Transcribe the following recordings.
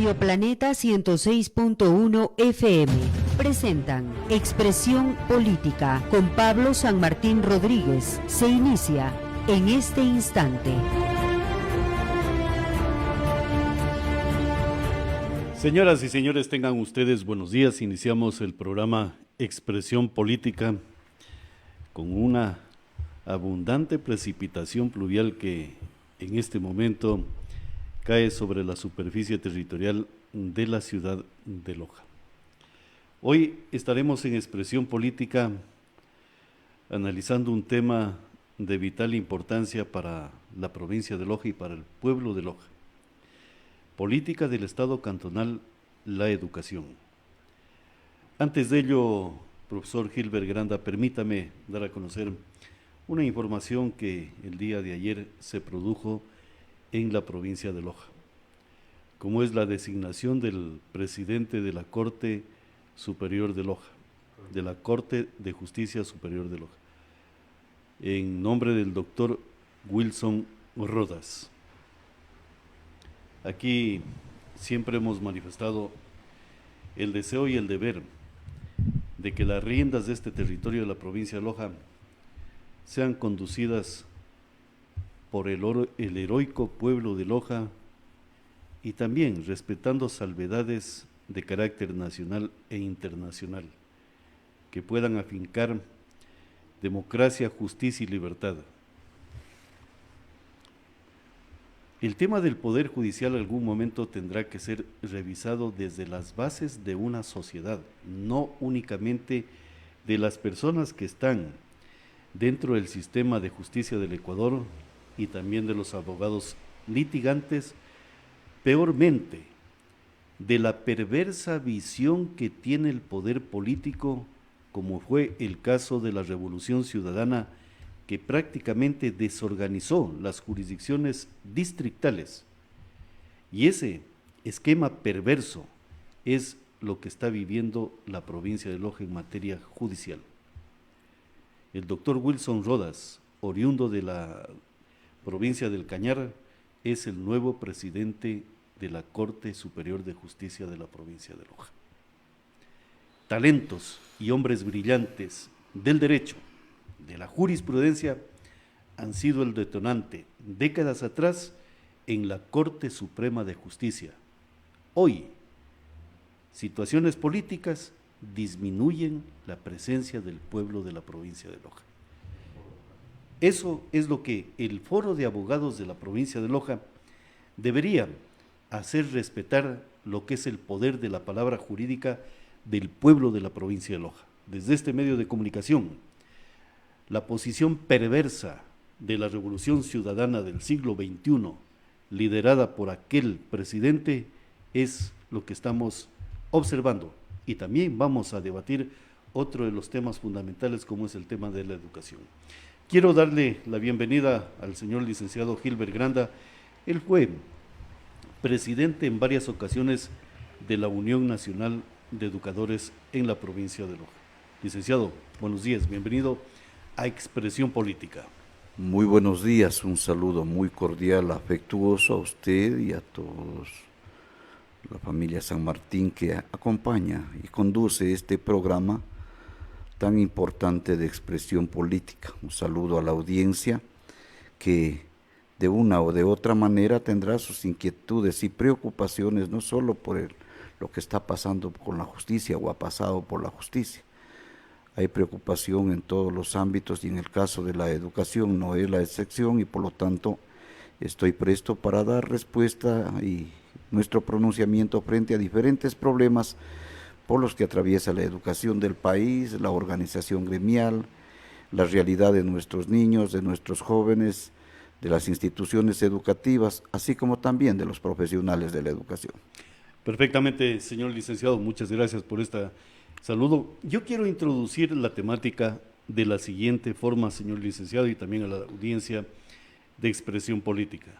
Bioplaneta 106.1 FM presentan Expresión Política con Pablo San Martín Rodríguez. Se inicia en este instante. Señoras y señores, tengan ustedes buenos días. Iniciamos el programa Expresión Política con una abundante precipitación pluvial que en este momento cae sobre la superficie territorial de la ciudad de Loja. Hoy estaremos en Expresión Política analizando un tema de vital importancia para la provincia de Loja y para el pueblo de Loja. Política del Estado cantonal, la educación. Antes de ello, profesor Gilbert Granda, permítame dar a conocer una información que el día de ayer se produjo en la provincia de Loja, como es la designación del presidente de la Corte Superior de Loja, de la Corte de Justicia Superior de Loja, en nombre del doctor Wilson Rodas. Aquí siempre hemos manifestado el deseo y el deber de que las riendas de este territorio de la provincia de Loja sean conducidas por el heroico pueblo de Loja y también respetando salvedades de carácter nacional e internacional que puedan afincar democracia, justicia y libertad. El tema del Poder Judicial en algún momento tendrá que ser revisado desde las bases de una sociedad, no únicamente de las personas que están dentro del sistema de justicia del Ecuador y también de los abogados litigantes, peormente, de la perversa visión que tiene el poder político, como fue el caso de la Revolución Ciudadana, que prácticamente desorganizó las jurisdicciones distritales. Y ese esquema perverso es lo que está viviendo la provincia de Loja en materia judicial. El doctor Wilson Rodas, oriundo de la provincia del Cañar, es el nuevo presidente de la Corte Superior de Justicia de la provincia de Loja. Talentos y hombres brillantes del derecho, de la jurisprudencia, han sido el detonante décadas atrás en la Corte Suprema de Justicia. Hoy, situaciones políticas disminuyen la presencia del pueblo de la provincia de Loja. Eso es lo que el Foro de Abogados de la provincia de Loja debería hacer respetar, lo que es el poder de la palabra jurídica del pueblo de la provincia de Loja. Desde este medio de comunicación, la posición perversa de la Revolución Ciudadana del siglo XXI, liderada por aquel presidente, es lo que estamos observando. Y también vamos a debatir otro de los temas fundamentales, como es el tema de la educación. Quiero darle la bienvenida al señor licenciado Gilbert Granda. Él fue presidente en varias ocasiones de la Unión Nacional de Educadores en la provincia de Loja. Licenciado, buenos días, bienvenido a Expresión Política. Muy buenos días, un saludo muy cordial, afectuoso a usted y a todos, la familia San Martín que acompaña y conduce este programa tan importante de Expresión Política. Un saludo a la audiencia que de una o de otra manera tendrá sus inquietudes y preocupaciones, no solo por lo que está pasando con la justicia o ha pasado por la justicia. Hay preocupación en todos los ámbitos y en el caso de la educación no es la excepción, y por lo tanto estoy presto para dar respuesta y nuestro pronunciamiento frente a diferentes problemas por los que atraviesa la educación del país, la organización gremial, la realidad de nuestros niños, de nuestros jóvenes, de las instituciones educativas, así como también de los profesionales de la educación. Perfectamente, señor licenciado, muchas gracias por este saludo. Yo quiero introducir la temática de la siguiente forma, señor licenciado, y también a la audiencia de Expresión Política.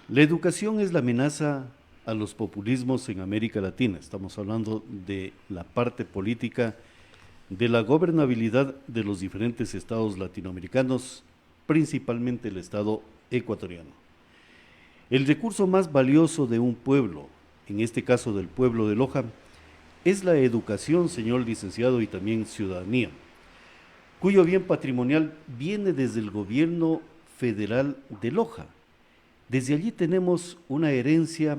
La educación es la amenaza a los populismos en América Latina. Estamos hablando de la parte política, de la gobernabilidad de los diferentes estados latinoamericanos, principalmente el estado ecuatoriano. El recurso más valioso de un pueblo en este caso del pueblo de Loja, es la educación, señor licenciado, y también ciudadanía, cuyo bien patrimonial viene desde el gobierno federal de Loja. Desde allí tenemos una herencia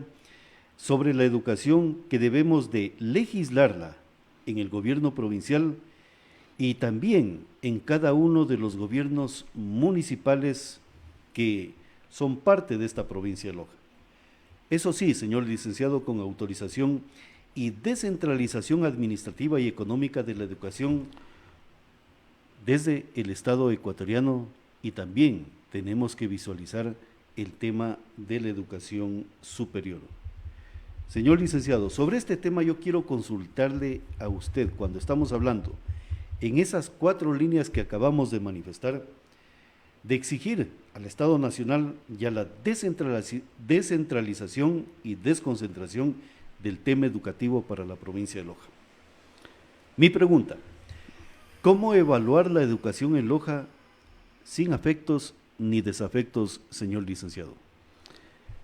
sobre la educación que debemos de legislarla en el gobierno provincial y también en cada uno de los gobiernos municipales que son parte de esta provincia de Loja. Eso sí, señor licenciado, con autorización y descentralización administrativa y económica de la educación desde el Estado ecuatoriano, y también tenemos que visualizar el tema de la educación superior. Señor licenciado, sobre este tema yo quiero consultarle a usted, cuando estamos hablando en esas 4 líneas que acabamos de manifestar, de exigir al Estado Nacional ya la descentralización y desconcentración del tema educativo para la provincia de Loja. Mi pregunta: ¿cómo evaluar la educación en Loja sin afectos ni desafectos, señor licenciado?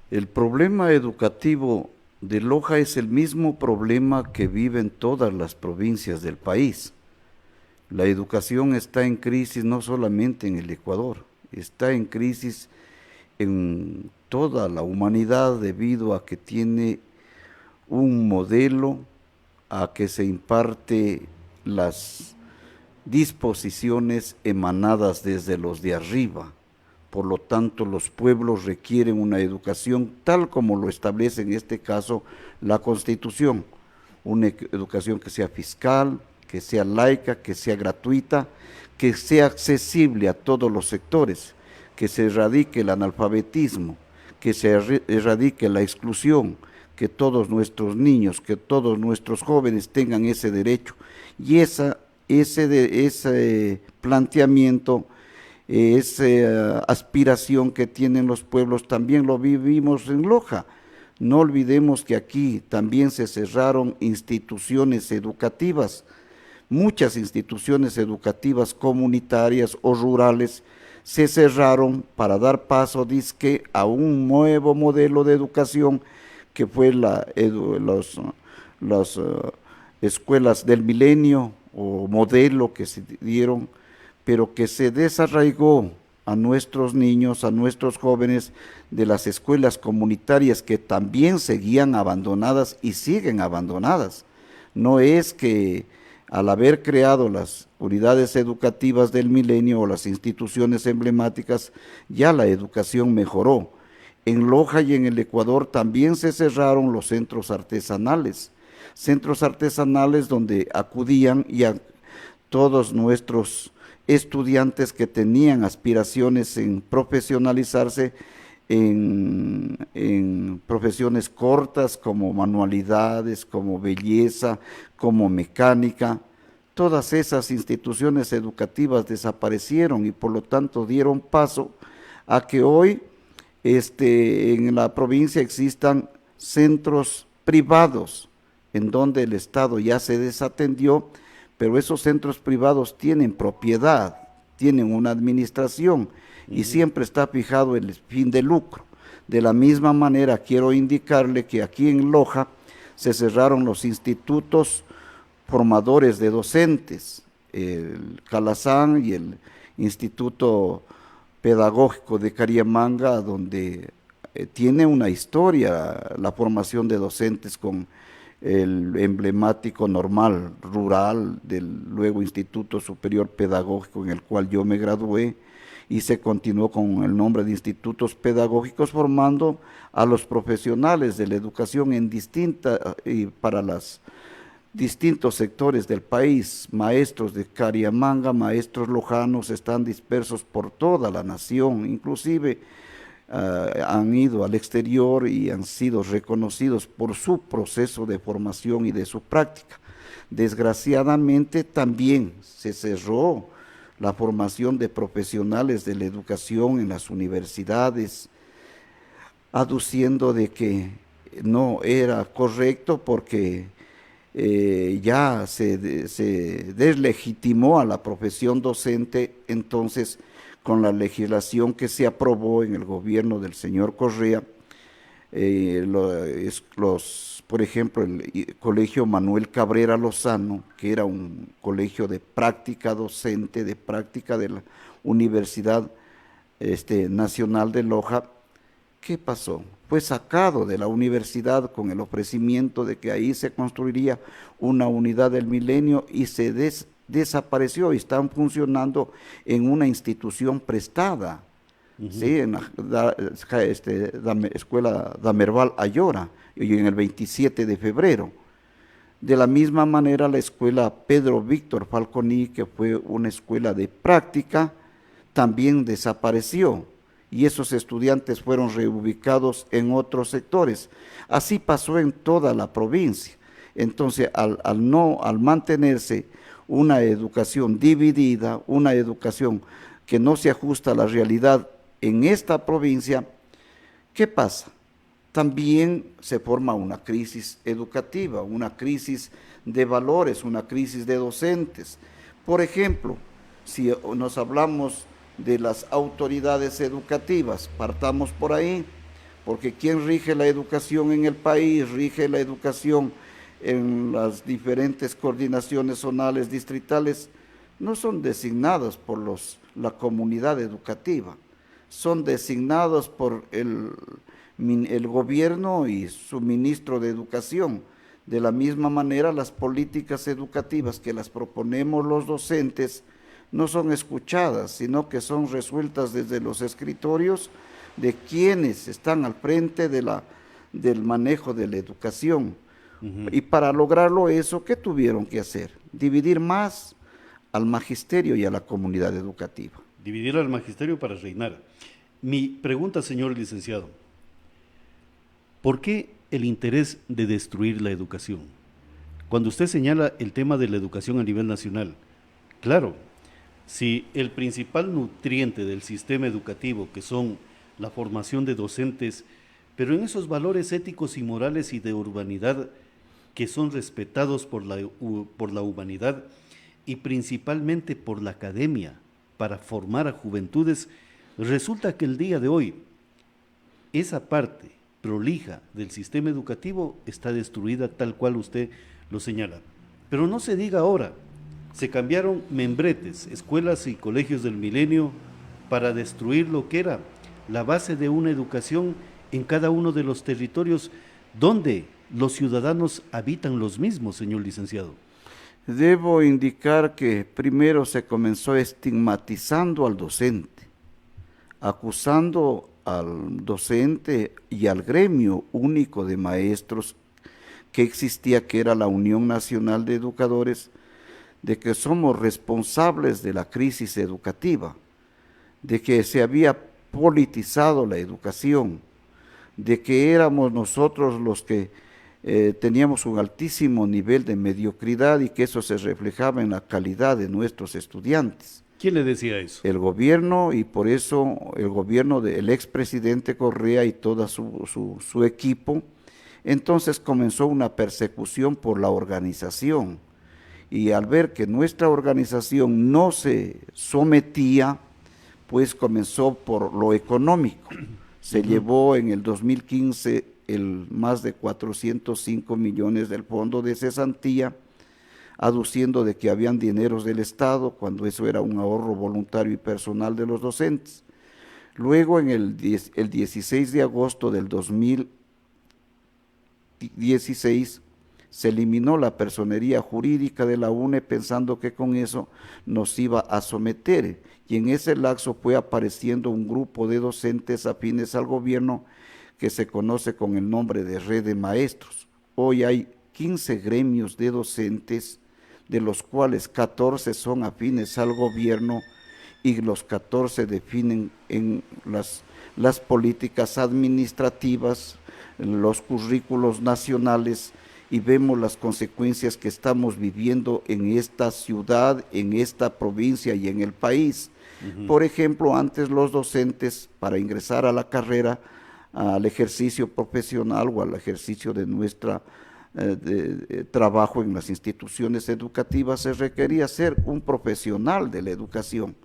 El problema educativo de Loja es el mismo problema que viven todas las provincias del país. La educación está en crisis no solamente en el Ecuador, está en crisis en toda la humanidad debido a que tiene un modelo, a que se imparte las disposiciones emanadas desde los de arriba. Por lo tanto, los pueblos requieren una educación tal como lo establece en este caso la Constitución, una educación que sea fiscal, que sea laica, que sea gratuita, que sea accesible a todos los sectores, que se erradique el analfabetismo, que se erradique la exclusión, que todos nuestros niños, que todos nuestros jóvenes tengan ese derecho. Y ese planteamiento, esa aspiración que tienen los pueblos, también lo vivimos en Loja. No olvidemos que aquí también se cerraron instituciones educativas, muchas instituciones educativas comunitarias o rurales se cerraron para dar paso, dizque, a un nuevo modelo de educación que fue las escuelas del milenio o modelo que se dieron, pero que se desarraigó a nuestros niños, a nuestros jóvenes de las escuelas comunitarias que también seguían abandonadas y siguen abandonadas. No es que al haber creado las unidades educativas del milenio o las instituciones emblemáticas, ya la educación mejoró. En Loja y en el Ecuador también se cerraron los centros artesanales donde acudían ya todos nuestros estudiantes que tenían aspiraciones en profesionalizarse en profesiones cortas como manualidades, como belleza, como mecánica. Todas esas instituciones educativas desaparecieron y por lo tanto dieron paso a que hoy en la provincia existan centros privados en donde el Estado ya se desatendió, pero esos centros privados tienen propiedad, tienen una administración y siempre está fijado el fin de lucro. De la misma manera quiero indicarle que aquí en Loja se cerraron los institutos formadores de docentes, el Calazán y el Instituto Pedagógico de Cariamanga, donde tiene una historia la formación de docentes con el emblemático normal rural del luego Instituto Superior Pedagógico en el cual yo me gradué, y se continuó con el nombre de institutos pedagógicos formando a los profesionales de la educación en para los distintos sectores del país. Maestros de Cariamanga, maestros lojanos están dispersos por toda la nación, inclusive han ido al exterior y han sido reconocidos por su proceso de formación y de su práctica. Desgraciadamente también se cerró la formación de profesionales de la educación en las universidades, aduciendo de que no era correcto porque ya se deslegitimó a la profesión docente. Entonces, con la legislación que se aprobó en el gobierno del señor Correa, por ejemplo, el Colegio Manuel Cabrera Lozano, que era un colegio de práctica docente, de práctica de la Universidad Nacional de Loja. ¿Qué pasó? Fue sacado de la universidad con el ofrecimiento de que ahí se construiría una unidad del milenio y se desapareció y están funcionando en una institución prestada. Sí, en la escuela Damerval Ayora, y en el 27 de febrero. De la misma manera, la escuela Pedro Víctor Falconi, que fue una escuela de práctica, también desapareció, y esos estudiantes fueron reubicados en otros sectores. Así pasó en toda la provincia. Entonces, al mantenerse una educación dividida, una educación que no se ajusta a la realidad en esta provincia, ¿qué pasa? También se forma una crisis educativa, una crisis de valores, una crisis de docentes. Por ejemplo, si nos hablamos de las autoridades educativas, partamos por ahí, porque ¿quién rige la educación en el país? Rige la educación en las diferentes coordinaciones zonales, distritales, no son designadas por la comunidad educativa, son designados por el gobierno y su ministro de Educación. De la misma manera, las políticas educativas que las proponemos los docentes no son escuchadas, sino que son resueltas desde los escritorios de quienes están al frente del manejo de la educación. Y para lograrlo eso, ¿qué tuvieron que hacer? Dividir más al magisterio y a la comunidad educativa. Dividir al magisterio para reinar. Mi pregunta, señor licenciado, ¿por qué el interés de destruir la educación? Cuando usted señala el tema de la educación a nivel nacional, claro, si el principal nutriente del sistema educativo, que son la formación de docentes, pero en esos valores éticos y morales y de urbanidad que son respetados por la humanidad y principalmente por la academia para formar a juventudes, resulta que el día de hoy esa parte prolija del sistema educativo está destruida tal cual usted lo señala. Pero no se diga ahora, se cambiaron membretes, escuelas y colegios del milenio para destruir lo que era la base de una educación en cada uno de los territorios donde los ciudadanos habitan los mismos, señor licenciado. Debo indicar que primero se comenzó estigmatizando al docente, acusando al docente y al gremio único de maestros que existía, que era la Unión Nacional de Educadores, de que somos responsables de la crisis educativa, de que se había politizado la educación, de que éramos nosotros los que teníamos un altísimo nivel de mediocridad y que eso se reflejaba en la calidad de nuestros estudiantes. ¿Quién le decía eso? El gobierno, y por eso el gobierno del expresidente Correa y todo su equipo. Entonces comenzó una persecución por la organización, y al ver que nuestra organización no se sometía, pues comenzó por lo económico. Se llevó en el 2015 más de 405 millones del fondo de cesantía, aduciendo de que habían dineros del Estado, cuando eso era un ahorro voluntario y personal de los docentes. Luego, en el 16 de agosto del 2016, se eliminó la personería jurídica de la UNE, pensando que con eso nos iba a someter, y en ese lapso fue apareciendo un grupo de docentes afines al gobierno que se conoce con el nombre de Red de Maestros. Hoy hay 15 gremios de docentes, de los cuales 14 son afines al gobierno y los 14 definen en las políticas administrativas, los currículos nacionales, y vemos las consecuencias que estamos viviendo en esta ciudad, en esta provincia y en el país. Por ejemplo, antes los docentes, para ingresar a la carrera, al ejercicio profesional o al ejercicio de nuestra trabajo en las instituciones educativas, se requería ser un profesional de la educación,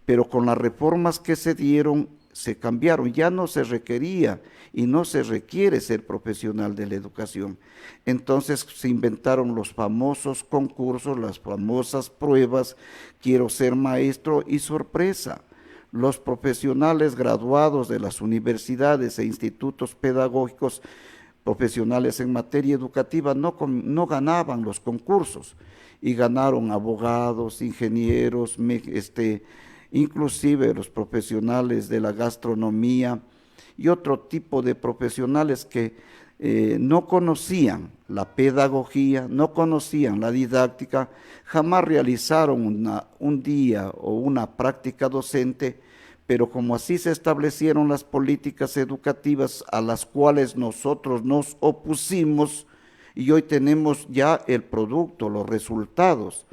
pero con las reformas que se dieron se cambiaron, ya no se requería y no se requiere ser profesional de la educación. Entonces se inventaron los famosos concursos, las famosas pruebas, quiero ser maestro y sorpresa. Los profesionales graduados de las universidades e institutos pedagógicos profesionales en materia educativa no ganaban los concursos y ganaron abogados, ingenieros, inclusive los profesionales de la gastronomía y otro tipo de profesionales que no conocían la pedagogía, no conocían la didáctica, jamás realizaron un día o una práctica docente, pero como así se establecieron las políticas educativas a las cuales nosotros nos opusimos, y hoy tenemos ya el producto, los resultados.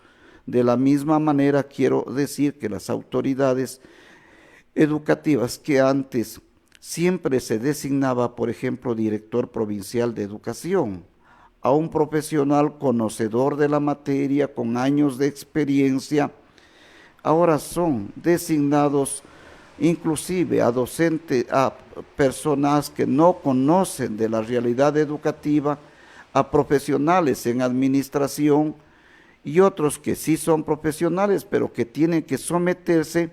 De la misma manera quiero decir que las autoridades educativas que antes siempre se designaba, por ejemplo, director provincial de educación, a un profesional conocedor de la materia con años de experiencia, ahora son designados inclusive a docentes, a personas que no conocen de la realidad educativa, a profesionales en administración y otros que sí son profesionales, pero que tienen que someterse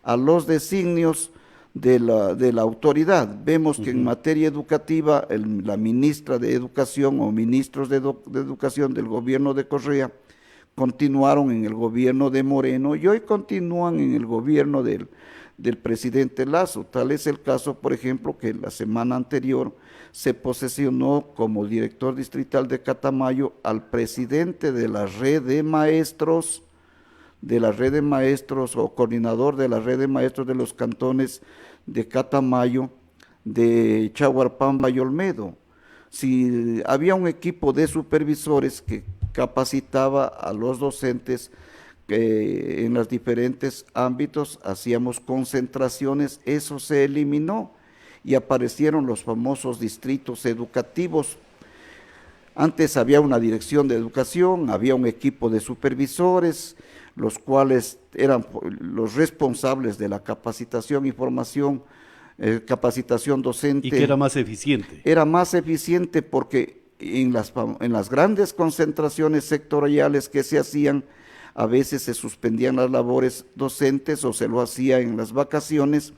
a los designios de la autoridad. Vemos que en materia educativa, la ministra de Educación o ministros de Educación del gobierno de Correa continuaron en el gobierno de Moreno y hoy continúan en el gobierno del presidente Lazo. Tal es el caso, por ejemplo, que la semana anterior se posesionó como director distrital de Catamayo al presidente de la red de maestros, o coordinador de la red de maestros de los cantones de Catamayo, de Chahuarpamba y Olmedo. Si había un equipo de supervisores que capacitaba a los docentes en los diferentes ámbitos, hacíamos concentraciones, eso se eliminó y aparecieron los famosos distritos educativos. Antes había una dirección de educación, había un equipo de supervisores, los cuales eran los responsables de la capacitación y formación, capacitación docente. Y que era más eficiente. Era más eficiente porque en las grandes concentraciones sectoriales que se hacían, a veces se suspendían las labores docentes o se lo hacía en las vacaciones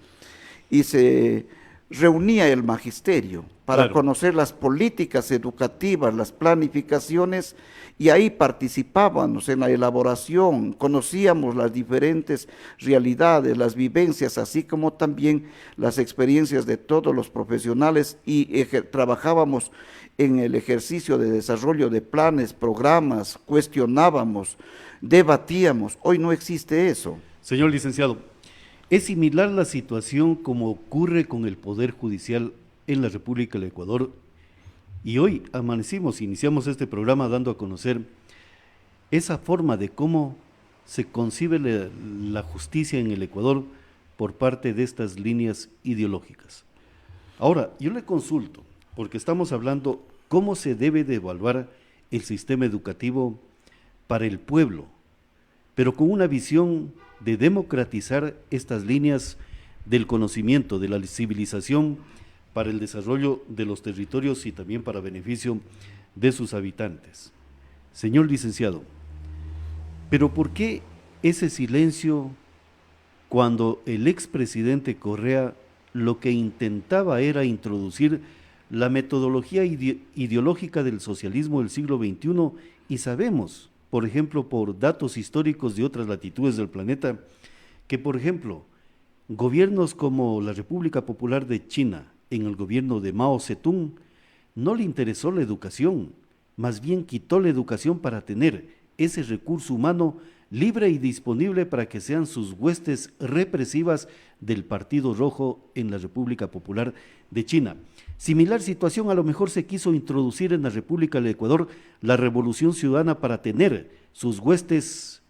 y se reunía el magisterio para conocer las políticas educativas, las planificaciones, y ahí participábamos en la elaboración, conocíamos las diferentes realidades, las vivencias, así como también las experiencias de todos los profesionales y trabajábamos en el ejercicio de desarrollo de planes, programas, cuestionábamos, debatíamos. Hoy no existe eso. Señor licenciado, ¿es similar la situación como ocurre con el Poder Judicial en la República del Ecuador? Y hoy iniciamos este programa dando a conocer esa forma de cómo se concibe la justicia en el Ecuador por parte de estas líneas ideológicas. Ahora, yo le consulto, porque estamos hablando cómo se debe de evaluar el sistema educativo para el pueblo, pero con una visión de democratizar estas líneas del conocimiento, de la civilización para el desarrollo de los territorios y también para beneficio de sus habitantes. Señor licenciado, ¿pero por qué ese silencio cuando el expresidente Correa lo que intentaba era introducir la metodología ideológica del socialismo del siglo XXI y sabemos, por ejemplo, por datos históricos de otras latitudes del planeta, que, por ejemplo, gobiernos como la República Popular de China, en el gobierno de Mao Zedong, no le interesó la educación, más bien quitó la educación para tener ese recurso humano libre y disponible para que sean sus huestes represivas del Partido Rojo en la República Popular de China. Similar situación a lo mejor se quiso introducir en la República del Ecuador la Revolución Ciudadana para tener sus huestes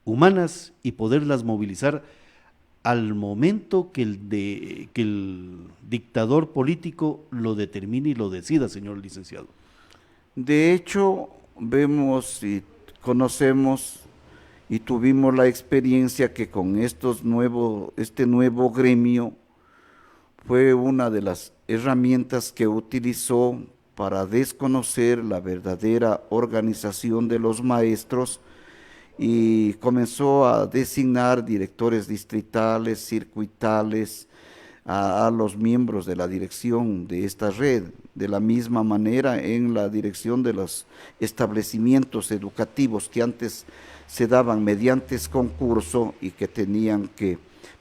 humanas y poderlas movilizar al momento que el dictador político lo determine y lo decida, señor licenciado. De hecho, vemos y conocemos y tuvimos la experiencia que con este nuevo gremio fue una de las herramientas que utilizó para desconocer la verdadera organización de los maestros y comenzó a designar directores distritales, circuitales, a los miembros de la dirección de esta red. De la misma manera, en la dirección de los establecimientos educativos que antes se daban mediante concurso y que tenían que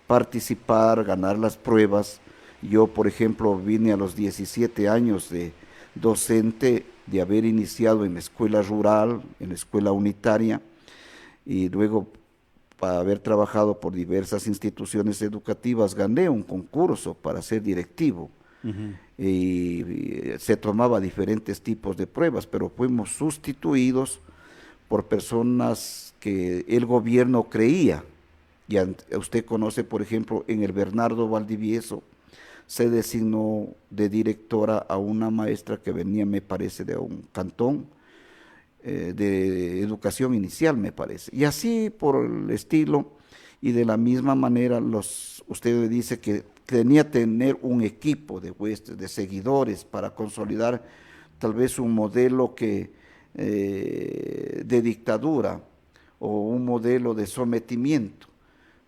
participar, ganar las pruebas. Yo, por ejemplo, vine a los 17 años de docente, de haber iniciado en la escuela rural, en la escuela unitaria, y luego para haber trabajado por diversas instituciones educativas, gané un concurso para ser directivo. Y se tomaba diferentes tipos de pruebas, pero fuimos sustituidos por personas que el gobierno creía. Y usted conoce, por ejemplo, en el Bernardo Valdivieso, se designó de directora a una maestra que venía, me parece, de un cantón, de educación inicial, me parece. Y así por el estilo, y de la misma manera, usted dice que tenía que tener un equipo de huestes, de seguidores, para consolidar tal vez un modelo de dictadura o un modelo de sometimiento.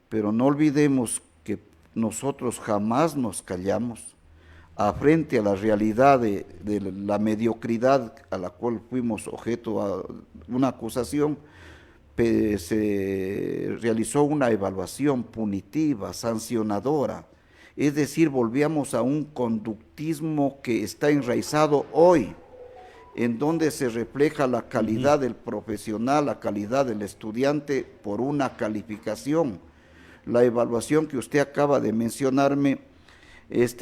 Pero no olvidemos que nosotros jamás nos callamos frente a la realidad de la mediocridad a la cual fuimos objeto a una acusación. Se realizó una evaluación punitiva, sancionadora, es decir, volvíamos a un conductismo que está enraizado hoy, en donde se refleja la calidad del profesional, la calidad del estudiante por una calificación. La evaluación que usted acaba de mencionarme,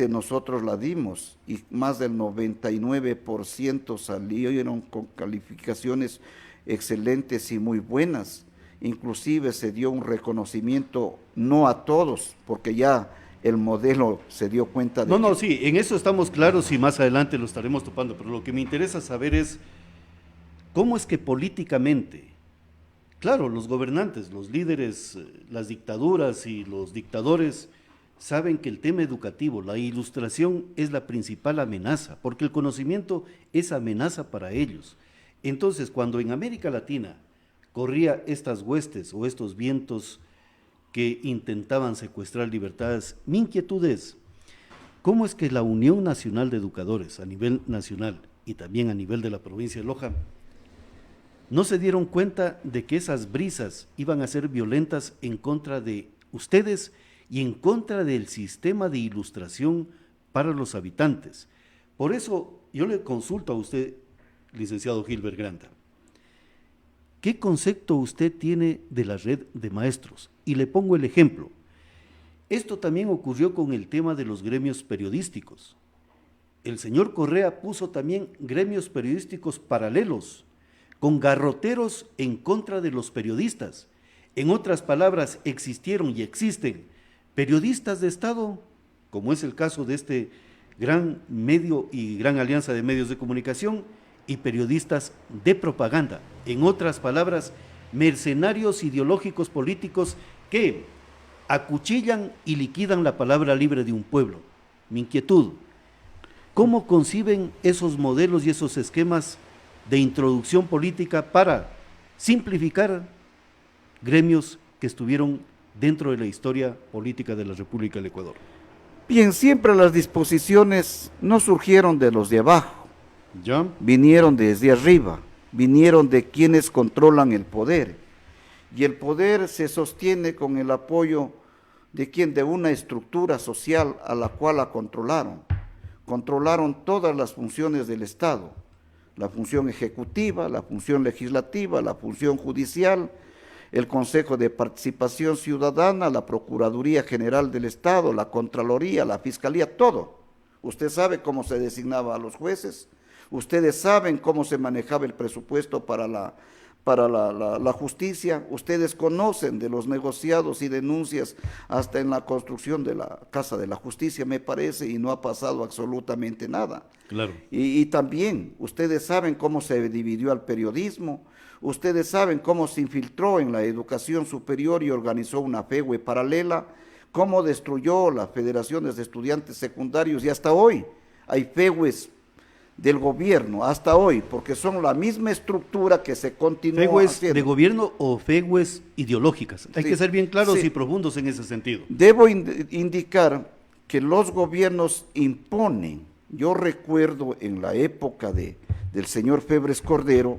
nosotros la dimos y más del 99% salieron con calificaciones excelentes y muy buenas. Inclusive se dio un reconocimiento, no a todos, porque ya el modelo se dio cuenta de No, sí, en eso estamos claros y más adelante lo estaremos topando, pero lo que me interesa saber es cómo es que políticamente, claro, los gobernantes, los líderes, las dictaduras y los dictadores saben que el tema educativo, la ilustración es la principal amenaza, porque el conocimiento es amenaza para ellos. Entonces, cuando en América Latina corría estas huestes o estos vientos que intentaban secuestrar libertades, mi inquietud es, ¿cómo es que la Unión Nacional de Educadores a nivel nacional y también a nivel de la provincia de Loja no se dieron cuenta de que esas brisas iban a ser violentas en contra de ustedes y en contra del sistema de ilustración para los habitantes? Por eso yo le consulto a usted, licenciado Gilbert Granda, ¿qué concepto usted tiene de la red de maestros? Y le pongo el ejemplo. Esto también ocurrió con el tema de los gremios periodísticos. El señor Correa puso también gremios periodísticos paralelos, con garroteros en contra de los periodistas. En otras palabras, existieron y existen periodistas de Estado, como es el caso de este gran medio y gran alianza de medios de comunicación, y periodistas de propaganda. En otras palabras, mercenarios ideológicos políticos que acuchillan y liquidan la palabra libre de un pueblo. Mi inquietud, ¿cómo conciben esos modelos y esos esquemas de introducción política para simplificar gremios que estuvieron dentro de la historia política de la República del Ecuador? Bien, siempre las disposiciones no surgieron de los de abajo, ¿ya? Vinieron desde arriba, vinieron de quienes controlan el poder, y el poder se sostiene con el apoyo de de una estructura social a la cual la controlaron todas las funciones del Estado, la función ejecutiva, la función legislativa, la función judicial, el Consejo de Participación Ciudadana, la Procuraduría General del Estado, la Contraloría, la Fiscalía, todo. Usted sabe cómo se designaba a los jueces, ustedes saben cómo se manejaba el presupuesto para la justicia, ustedes conocen de los negociados y denuncias hasta en la construcción de la Casa de la Justicia, me parece, y no ha pasado absolutamente nada. Claro. Y también ustedes saben cómo se dividió al periodismo, ustedes saben cómo se infiltró en la educación superior y organizó una FEWE paralela cómo destruyó las federaciones de estudiantes secundarios y hasta hoy hay FEWES del gobierno, hasta hoy, porque son la misma estructura que se continúa ¿FEWES haciendo. de gobierno o FEWES ideológicas? Hay Sí, que ser bien claros sí. y profundos en ese sentido. Debo indicar que los gobiernos imponen. Yo recuerdo en la época del señor Febres Cordero,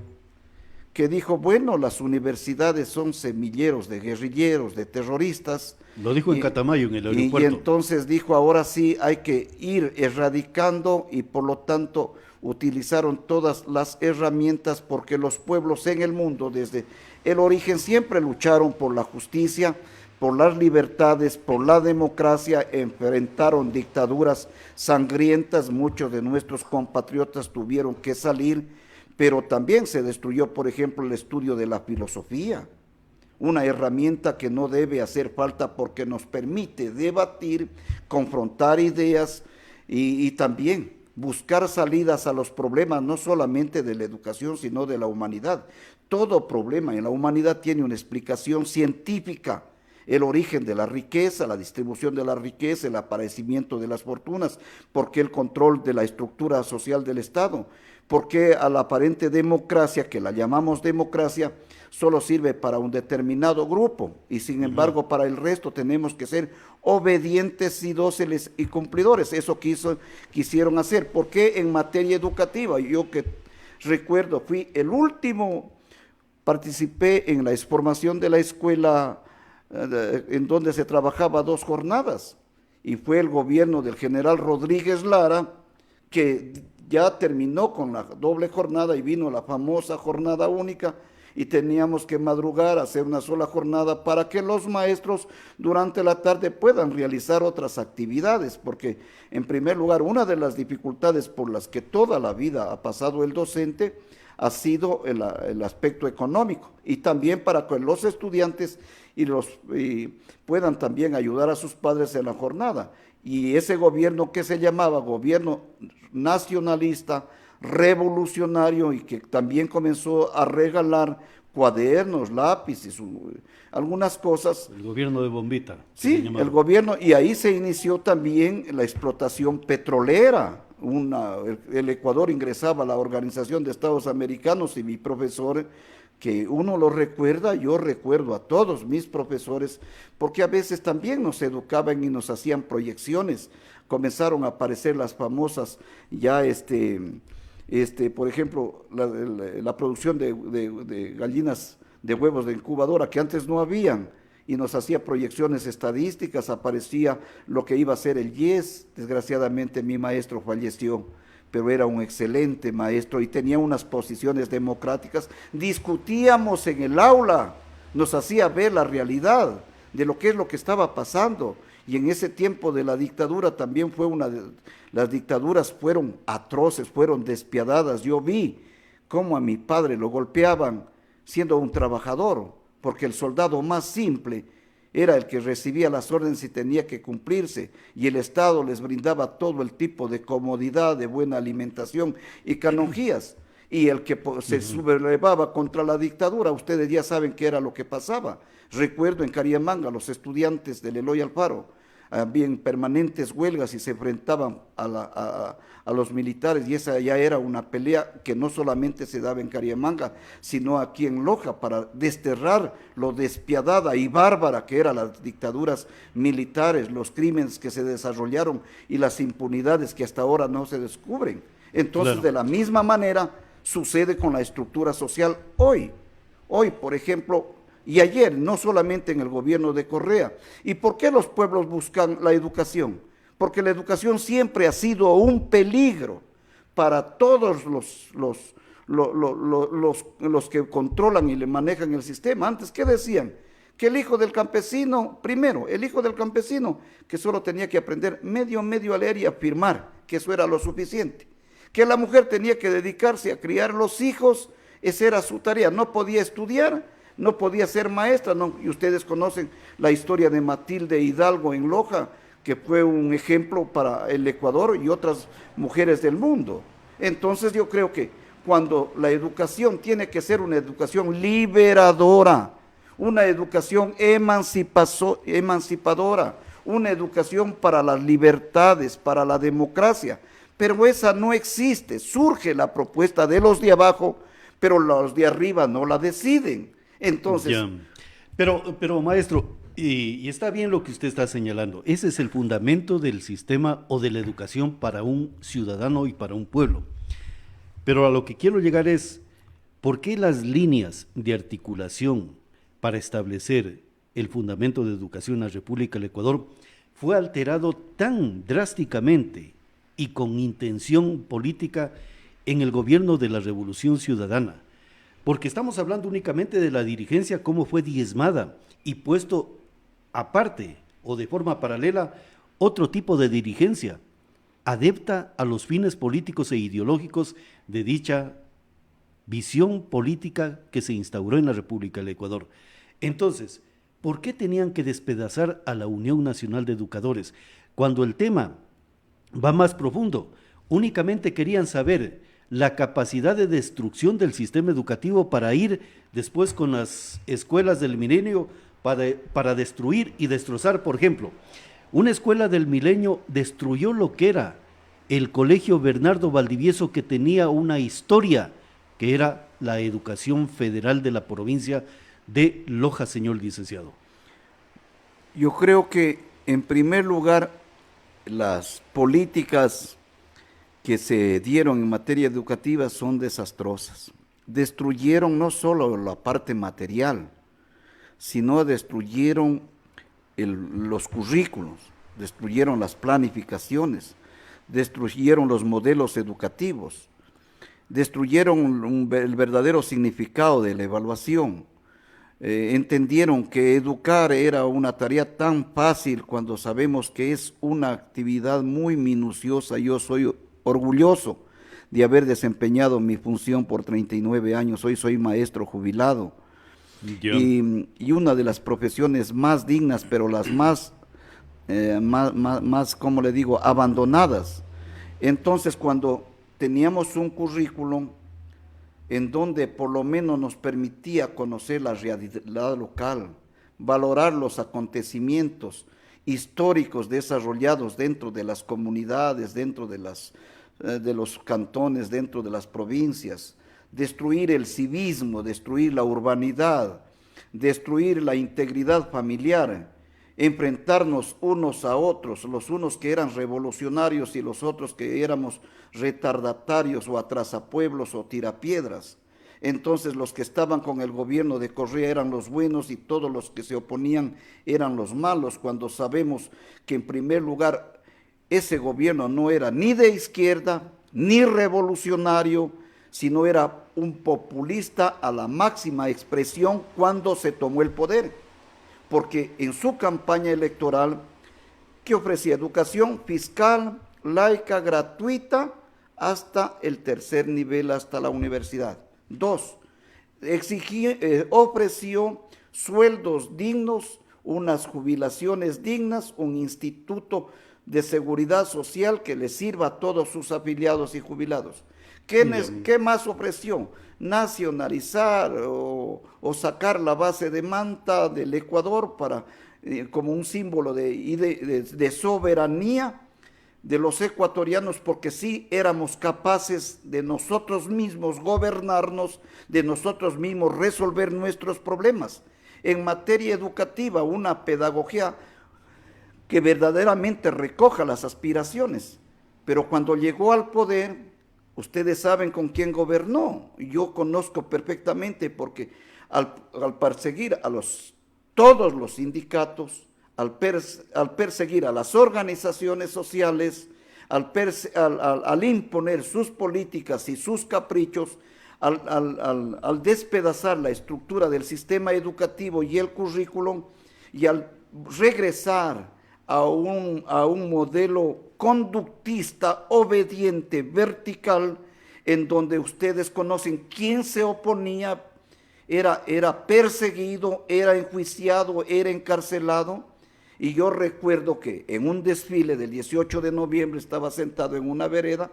que dijo, bueno, las universidades son semilleros de guerrilleros, de terroristas. Lo dijo en Catamayo, en el aeropuerto. Y entonces dijo, ahora sí hay que ir erradicando, y por lo tanto utilizaron todas las herramientas, porque los pueblos en el mundo desde el origen siempre lucharon por la justicia, por las libertades, por la democracia, enfrentaron dictaduras sangrientas, muchos de nuestros compatriotas tuvieron que salir, pero también se destruyó, por ejemplo, el estudio de la filosofía, una herramienta que no debe hacer falta porque nos permite debatir, confrontar ideas y también buscar salidas a los problemas, no solamente de la educación, sino de la humanidad. Todo problema en la humanidad tiene una explicación científica. El origen de la riqueza, la distribución de la riqueza, el aparecimiento de las fortunas, por qué el control de la estructura social del Estado, por qué a la aparente democracia, que la llamamos democracia, solo sirve para un determinado grupo y sin embargo para el resto tenemos que ser obedientes y dóciles y cumplidores. Eso quisieron hacer. ¿Por qué en materia educativa? Yo que recuerdo, fui el último, participé en la formación de la escuela en donde se trabajaba 2 jornadas, y fue el gobierno del general Rodríguez Lara que ya terminó con la doble jornada y vino la famosa jornada única, y teníamos que madrugar, hacer una sola jornada para que los maestros durante la tarde puedan realizar otras actividades, porque en primer lugar una de las dificultades por las que toda la vida ha pasado el docente ha sido el aspecto económico, y también para que los estudiantes puedan también ayudar a sus padres en la jornada. Y ese gobierno que se llamaba gobierno nacionalista, revolucionario, y que también comenzó a regalar cuadernos, lápices, algunas cosas. El gobierno de Bombita. Sí, el gobierno, y ahí se inició también la explotación petrolera. El Ecuador ingresaba a la Organización de Estados Americanos, y mi profesor, que uno lo recuerda, yo recuerdo a todos mis profesores, porque a veces también nos educaban y nos hacían proyecciones. Comenzaron a aparecer las famosas, ya por ejemplo, la producción de gallinas de huevos de incubadora, que antes no habían, y nos hacía proyecciones estadísticas. Aparecía lo que iba a ser el IES. Desgraciadamente mi maestro falleció, pero era un excelente maestro y tenía unas posiciones democráticas. Discutíamos en el aula, nos hacía ver la realidad de lo que es lo que estaba pasando. Y en ese tiempo de la dictadura también las dictaduras fueron atroces, fueron despiadadas. Yo vi cómo a mi padre lo golpeaban siendo un trabajador, porque el soldado más simple era el que recibía las órdenes y tenía que cumplirse, y el Estado les brindaba todo el tipo de comodidad, de buena alimentación y canonjías, y el que se sublevaba contra la dictadura, ustedes ya saben qué era lo que pasaba. Recuerdo en Cariamanga, los estudiantes del Eloy Alfaro, habían permanentes huelgas y se enfrentaban a los militares, y esa ya era una pelea que no solamente se daba en Cariamanga, sino aquí en Loja, para desterrar lo despiadada y bárbara que eran las dictaduras militares, los crímenes que se desarrollaron y las impunidades que hasta ahora no se descubren. Entonces, claro, de la misma manera sucede con la estructura social hoy. Hoy, por ejemplo, y ayer, no solamente en el gobierno de Correa. ¿Y por qué los pueblos buscan la educación? Porque la educación siempre ha sido un peligro para todos los que controlan y le manejan el sistema. Antes, ¿qué decían? Que el hijo del campesino, primero, el hijo del campesino, que solo tenía que aprender medio a leer y a firmar, que eso era lo suficiente. Que la mujer tenía que dedicarse a criar los hijos, esa era su tarea, no podía estudiar, no podía ser maestra, no. Y ustedes conocen la historia de Matilde Hidalgo en Loja, que fue un ejemplo para el Ecuador y otras mujeres del mundo. Entonces yo creo que cuando la educación tiene que ser una educación liberadora, una educación emancipadora, una educación para las libertades, para la democracia, pero esa no existe. Surge la propuesta de los de abajo, pero los de arriba no la deciden. Entonces... Ya. Pero maestro, y está bien lo que usted está señalando, ese es el fundamento del sistema o de la educación para un ciudadano y para un pueblo. Pero a lo que quiero llegar es, ¿por qué las líneas de articulación para establecer el fundamento de educación en la República del Ecuador fue alterado tan drásticamente y con intención política en el gobierno de la Revolución Ciudadana? Porque estamos hablando únicamente de la dirigencia, cómo fue diezmada y puesto aparte o de forma paralela otro tipo de dirigencia, adepta a los fines políticos e ideológicos de dicha visión política que se instauró en la República del Ecuador. Entonces, ¿por qué tenían que despedazar a la Unión Nacional de Educadores? Cuando el tema va más profundo, únicamente querían saber la capacidad de destrucción del sistema educativo para ir después con las escuelas del milenio para destruir y destrozar. Por ejemplo, una escuela del milenio destruyó lo que era el Colegio Bernardo Valdivieso, que tenía una historia, que era la educación federal de la provincia de Loja, señor licenciado. Yo creo que, en primer lugar, las políticas que se dieron en materia educativa son desastrosas. Destruyeron no solo la parte material, sino destruyeron los currículos, destruyeron las planificaciones, destruyeron los modelos educativos, destruyeron el verdadero significado de la evaluación. Entendieron que educar era una tarea tan fácil cuando sabemos que es una actividad muy minuciosa. Yo soy orgulloso de haber desempeñado mi función por 39 años, hoy soy maestro jubilado. Y una de las profesiones más dignas, pero las más, ¿cómo le digo?, abandonadas. Entonces, cuando teníamos un currículum en donde por lo menos nos permitía conocer la realidad local, valorar los acontecimientos históricos desarrollados dentro de las comunidades, dentro de los cantones, dentro de las provincias, destruir el civismo, destruir la urbanidad, destruir la integridad familiar, enfrentarnos unos a otros, los unos que eran revolucionarios y los otros que éramos retardatarios o atrasapueblos o tirapiedras. Entonces los que estaban con el gobierno de Correa eran los buenos y todos los que se oponían eran los malos, cuando sabemos que en primer lugar ese gobierno no era ni de izquierda ni revolucionario, sino era un populista a la máxima expresión cuando se tomó el poder, porque en su campaña electoral, ¿qué ofrecía? Educación fiscal, laica, gratuita, hasta el tercer nivel, hasta la universidad. 2, ofreció sueldos dignos, unas jubilaciones dignas, un instituto de seguridad social que le sirva a todos sus afiliados y jubilados. ¿Qué más ofreció? Nacionalizar o sacar la base de Manta del Ecuador para, como un símbolo de soberanía de los ecuatorianos, porque sí éramos capaces de nosotros mismos gobernarnos, de nosotros mismos resolver nuestros problemas. En materia educativa, una pedagogía que verdaderamente recoja las aspiraciones, pero cuando llegó al poder, ustedes saben con quién gobernó. Yo conozco perfectamente, porque al perseguir a todos los sindicatos, al perseguir a las organizaciones sociales, al imponer sus políticas y sus caprichos, al despedazar la estructura del sistema educativo y el currículum, y al regresar a un modelo conductista, obediente, vertical, en donde ustedes conocen quién se oponía, era perseguido, era enjuiciado, era encarcelado. Y yo recuerdo que en un desfile del 18 de noviembre estaba sentado en una vereda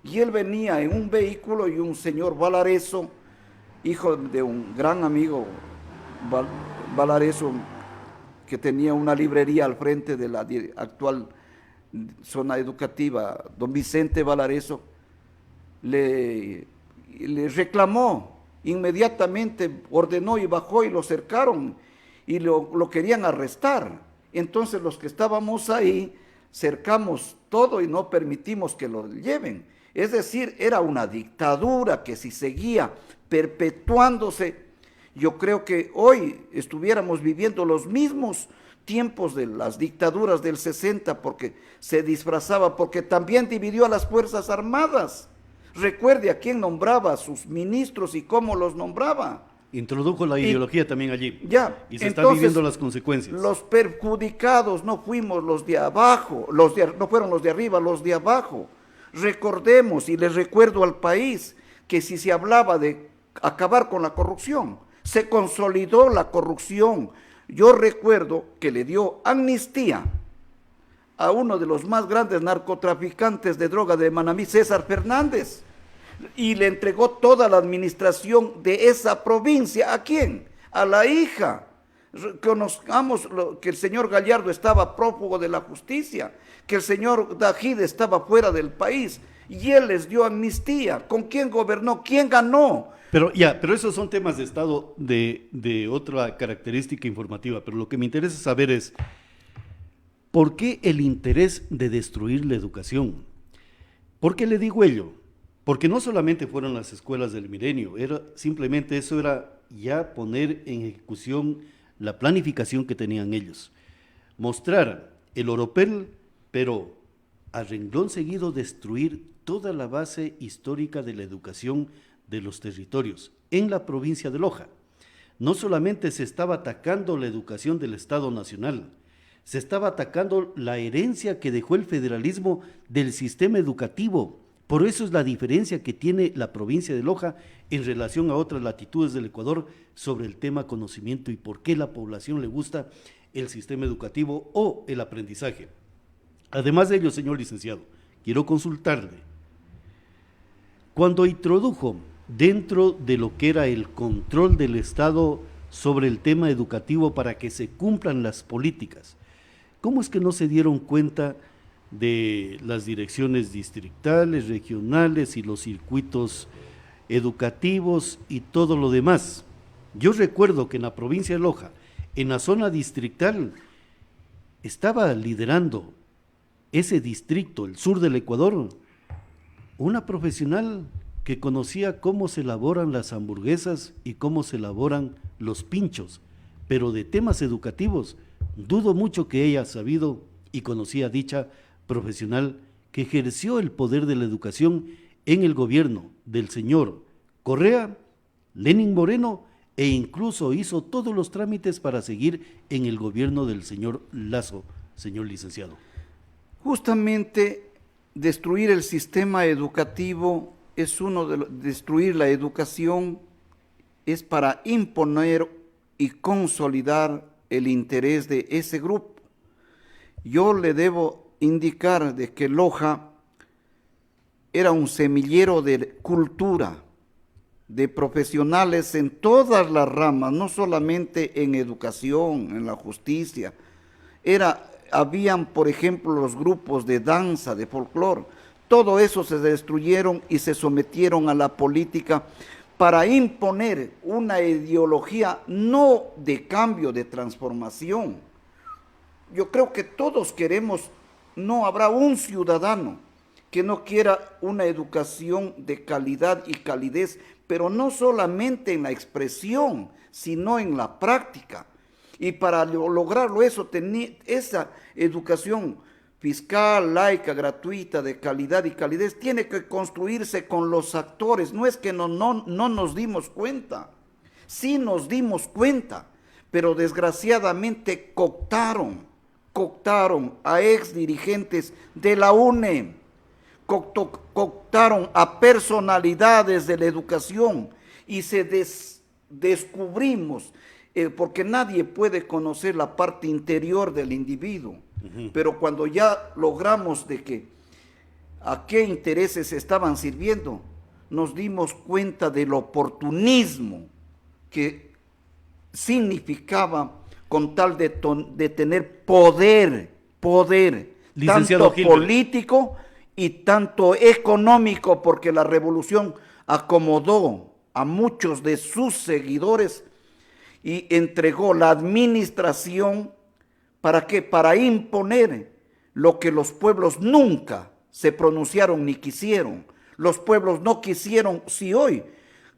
y él venía en un vehículo y un señor Valareso, hijo de un gran amigo Valareso, que tenía una librería al frente de la actual zona educativa, don Vicente Valareso, le reclamó, inmediatamente ordenó y bajó y lo cercaron y lo querían arrestar. Entonces los que estábamos ahí cercamos todo y no permitimos que lo lleven. Es decir, era una dictadura que si seguía perpetuándose, yo creo que hoy estuviéramos viviendo los mismos tiempos de las dictaduras del 60, porque se disfrazaba, porque también dividió a las Fuerzas Armadas. Recuerde a quién nombraba a sus ministros y cómo los nombraba. Introdujo la ideología también allí. Ya. Y se están viviendo las consecuencias. Los perjudicados no fuimos los de abajo, no fueron los de arriba, los de abajo. Recordemos, y les recuerdo al país, que si se hablaba de acabar con la corrupción, se consolidó la corrupción. Yo recuerdo que le dio amnistía a uno de los más grandes narcotraficantes de droga de Manabí, César Fernández, y le entregó toda la administración de esa provincia. ¿A quién? A la hija. Conozcamos que el señor Gallardo estaba prófugo de la justicia, que el señor Dajid estaba fuera del país, y él les dio amnistía. ¿Con quién gobernó? ¿Quién ganó? Pero esos son temas de Estado de otra característica informativa, pero lo que me interesa saber es, ¿por qué el interés de destruir la educación? ¿Por qué le digo ello? Porque no solamente fueron las escuelas del milenio, eso era ya poner en ejecución la planificación que tenían ellos. Mostrar el oropel, pero a renglón seguido destruir toda la base histórica de la educación de los territorios en la provincia de Loja. No solamente se estaba atacando la educación del Estado Nacional, se estaba atacando la herencia que dejó el federalismo del sistema educativo. Por eso es la diferencia que tiene la provincia de Loja en relación a otras latitudes del Ecuador sobre el tema conocimiento y por qué la población le gusta el sistema educativo o el aprendizaje. Además de ello, señor licenciado, quiero consultarle. Cuando introdujo dentro de lo que era el control del Estado sobre el tema educativo para que se cumplan las políticas, ¿cómo es que no se dieron cuenta de las direcciones distritales, regionales y los circuitos educativos y todo lo demás? Yo recuerdo que en la provincia de Loja, en la zona distrital, estaba liderando ese distrito, el sur del Ecuador, una profesional que conocía cómo se elaboran las hamburguesas y cómo se elaboran los pinchos, pero de temas educativos, dudo mucho que ella sabido y conocía dicha profesional que ejerció el poder de la educación en el gobierno del señor Correa, Lenín Moreno, e incluso hizo todos los trámites para seguir en el gobierno del señor Lasso, señor licenciado. Justamente destruir el sistema educativo es destruir la educación es para imponer y consolidar el interés de ese grupo. Yo le debo indicar de que Loja era un semillero de cultura, de profesionales en todas las ramas, no solamente en educación, en la justicia. Habían, por ejemplo, los grupos de danza, de folclore. Todo eso se destruyeron y se sometieron a la política para imponer una ideología no de cambio, de transformación. Yo creo que todos queremos, no habrá un ciudadano que no quiera una educación de calidad y calidez, pero no solamente en la expresión, sino en la práctica. Y para lograrlo esa educación fiscal, laica, gratuita, de calidad y calidez, tiene que construirse con los actores. No es que no nos dimos cuenta, sí nos dimos cuenta, pero desgraciadamente cooptaron a ex dirigentes de la UNE, cooptaron a personalidades de la educación y descubrimos, porque nadie puede conocer la parte interior del individuo, pero cuando ya logramos de que a qué intereses estaban sirviendo, nos dimos cuenta del oportunismo que significaba con tal de tener poder, Licenciado tanto Gilbert, político y tanto económico, porque la revolución acomodó a muchos de sus seguidores y entregó la administración. ¿Para qué? Para imponer lo que los pueblos nunca se pronunciaron ni quisieron. Los pueblos no quisieron. Si hoy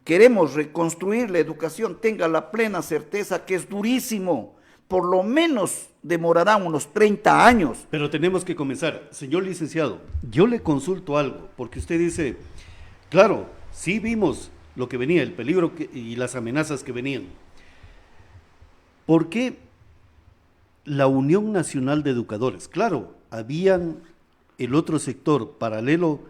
queremos reconstruir la educación, tenga la plena certeza que es durísimo. Por lo menos demorará unos 30 años. pero tenemos que comenzar. Señor licenciado, yo le consulto algo, porque usted dice, claro, sí vimos lo que venía, el peligro y las amenazas que venían. ¿Por qué la Unión Nacional de Educadores? Claro, habían el otro sector paralelo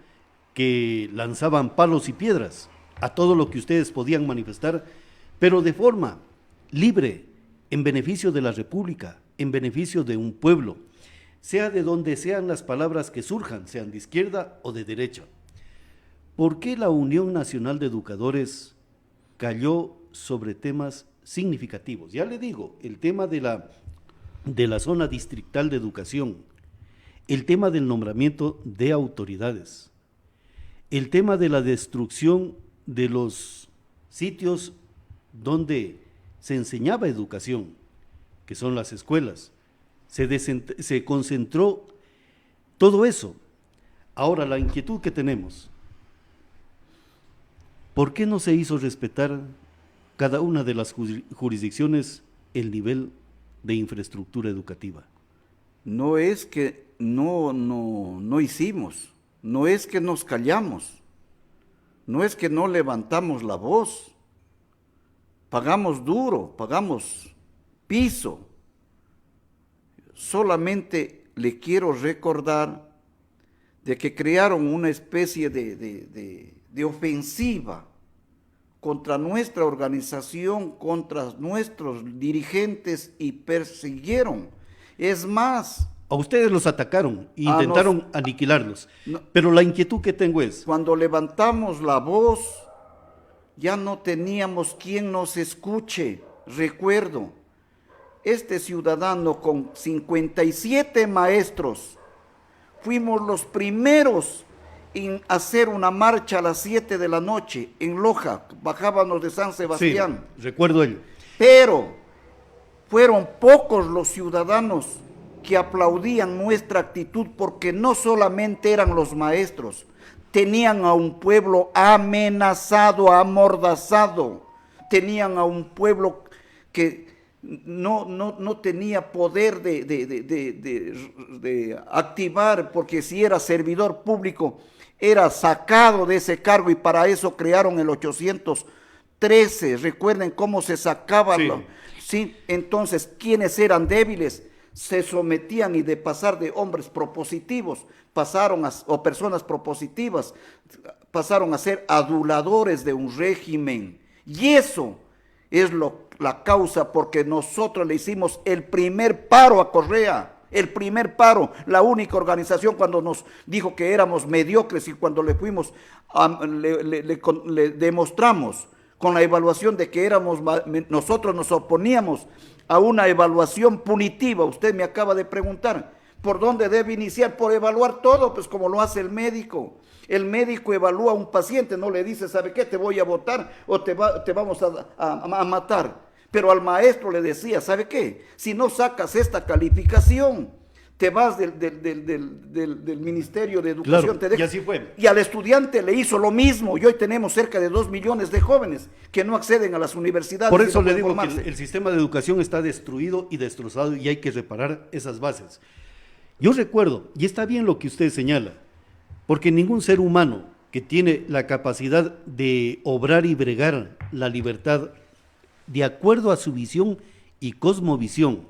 que lanzaban palos y piedras a todo lo que ustedes podían manifestar, pero de forma libre, en beneficio de la República, en beneficio de un pueblo, sea de donde sean las palabras que surjan, sean de izquierda o de derecha. ¿Por qué la Unión Nacional de Educadores cayó sobre temas significativos? Ya le digo, el tema de la zona distrital de educación, el tema del nombramiento de autoridades, el tema de la destrucción de los sitios donde se enseñaba educación, que son las escuelas, se concentró todo eso. Ahora, la inquietud que tenemos, ¿por qué no se hizo respetar cada una de las jurisdicciones el nivel de infraestructura educativa? No es que no hicimos, no es que nos callamos, no es que no levantamos la voz. Pagamos duro, pagamos piso. Solamente le quiero recordar de que crearon una especie de ofensiva contra nuestra organización, contra nuestros dirigentes y persiguieron. Es más, A ustedes los atacaron e intentaron aniquilarlos, no, pero la inquietud que tengo es, cuando levantamos la voz, ya no teníamos quien nos escuche. Recuerdo, este ciudadano con 57 maestros, fuimos los primeros en hacer una marcha a las 7 de la noche en Loja, bajábamos de San Sebastián. sí, recuerdo ello. Pero fueron pocos los ciudadanos que aplaudían nuestra actitud, porque no solamente eran los maestros, tenían a un pueblo amenazado, amordazado, tenían a un pueblo que no tenía poder de activar, porque si era servidor público, era sacado de ese cargo, y para eso crearon el 813, recuerden cómo se sacaban, Sí. ¿sí? Entonces, ¿quiénes eran débiles? Se sometían, y de pasar de hombres propositivos, o personas propositivas, pasaron a ser aduladores de un régimen. Y eso es la causa porque nosotros le hicimos el primer paro a Correa, el primer paro, la única organización cuando nos dijo que éramos mediocres, y cuando le fuimos, le demostramos con la evaluación de que nosotros nos oponíamos a una evaluación punitiva. Usted me acaba de preguntar, ¿por dónde debe iniciar? Por evaluar todo, pues como lo hace el médico. El médico evalúa a un paciente, no le dice, ¿sabe qué? Te voy a botar o te vamos a matar. Pero al maestro le decía, ¿sabe qué? Si no sacas esta calificación, te vas del Ministerio de Educación. Claro, y así fue. Y al estudiante le hizo lo mismo, y hoy tenemos cerca de 2 millones de jóvenes que no acceden a las universidades. Por eso le digo que el sistema de educación está destruido y destrozado, y hay que reparar esas bases. Yo recuerdo, y está bien lo que usted señala, porque ningún ser humano que tiene la capacidad de obrar y bregar la libertad de acuerdo a su visión y cosmovisión,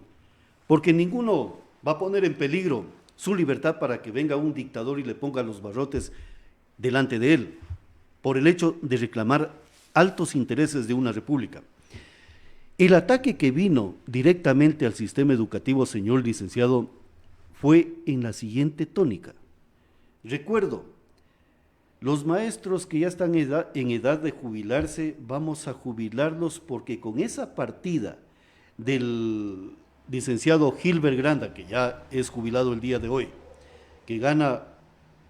porque ninguno va a poner en peligro su libertad para que venga un dictador y le ponga los barrotes delante de él, por el hecho de reclamar altos intereses de una república. El ataque que vino directamente al sistema educativo, señor licenciado, fue en la siguiente tónica. Recuerdo, los maestros que ya están en edad de jubilarse, vamos a jubilarlos porque con esa partida del licenciado Gilbert Granda, que ya es jubilado el día de hoy, que gana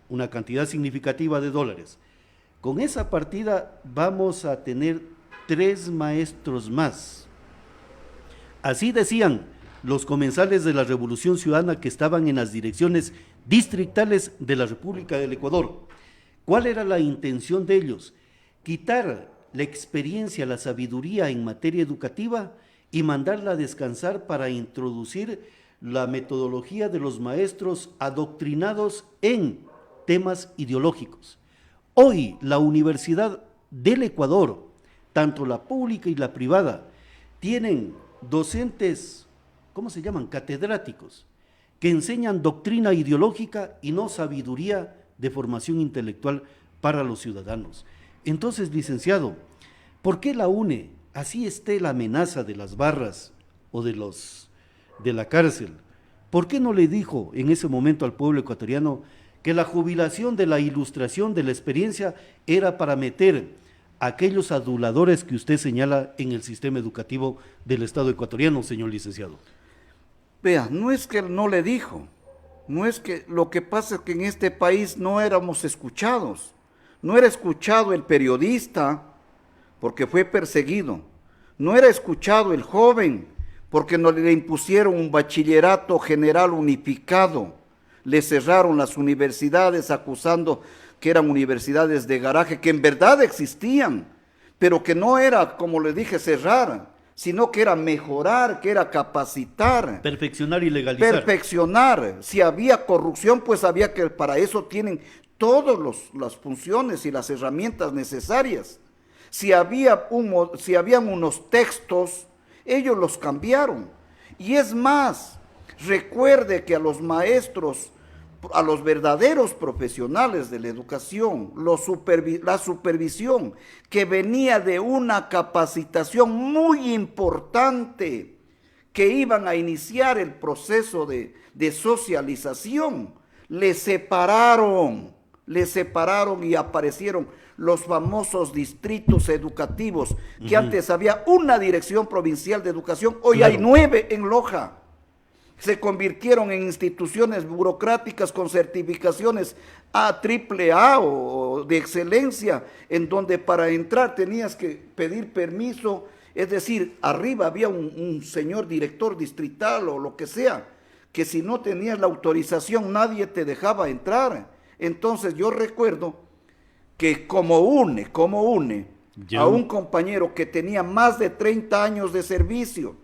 una cantidad significativa de dólares, con esa partida vamos a tener 3 maestros más. Así decían los comensales de la Revolución Ciudadana que estaban en las direcciones distritales de la República del Ecuador. ¿Cuál era la intención de ellos? Quitar la experiencia, la sabiduría en materia educativa y mandarla a descansar para introducir la metodología de los maestros adoctrinados en temas ideológicos. Hoy la Universidad del Ecuador, tanto la pública y la privada, tienen docentes, ¿cómo se llaman? Catedráticos, que enseñan doctrina ideológica y no sabiduría de formación intelectual para los ciudadanos. Entonces, licenciado, ¿por qué la UNE, así esté la amenaza de las barras o de la cárcel, por qué no le dijo en ese momento al pueblo ecuatoriano que la jubilación de la ilustración de la experiencia era para meter a aquellos aduladores que usted señala en el sistema educativo del Estado ecuatoriano, señor licenciado? Vea, no es que él no le dijo, no es que, lo que pasa es que en este país no éramos escuchados, no era escuchado el periodista porque fue perseguido, no era escuchado el joven porque no le impusieron un bachillerato general unificado, le cerraron las universidades acusando que eran universidades de garaje, que en verdad existían, pero que no era, como le dije, cerrar, sino que era mejorar, que era capacitar. Perfeccionar y legalizar. Perfeccionar. Si había corrupción, pues había que, para eso tienen todas las funciones y las herramientas necesarias. Si habían unos textos, ellos los cambiaron. Y es más, recuerde que a los maestros, a los verdaderos profesionales de la educación, la supervisión que venía de una capacitación muy importante, que iban a iniciar el proceso de socialización, les separaron y aparecieron los famosos distritos educativos, que antes había una dirección provincial de educación, hoy hay 9 en Loja. Se convirtieron en instituciones burocráticas con certificaciones AAA o de excelencia, en donde para entrar tenías que pedir permiso, es decir, arriba había un señor director distrital o lo que sea, que si no tenías la autorización nadie te dejaba entrar. Entonces yo recuerdo que como une a un compañero que tenía más de 30 años de servicio,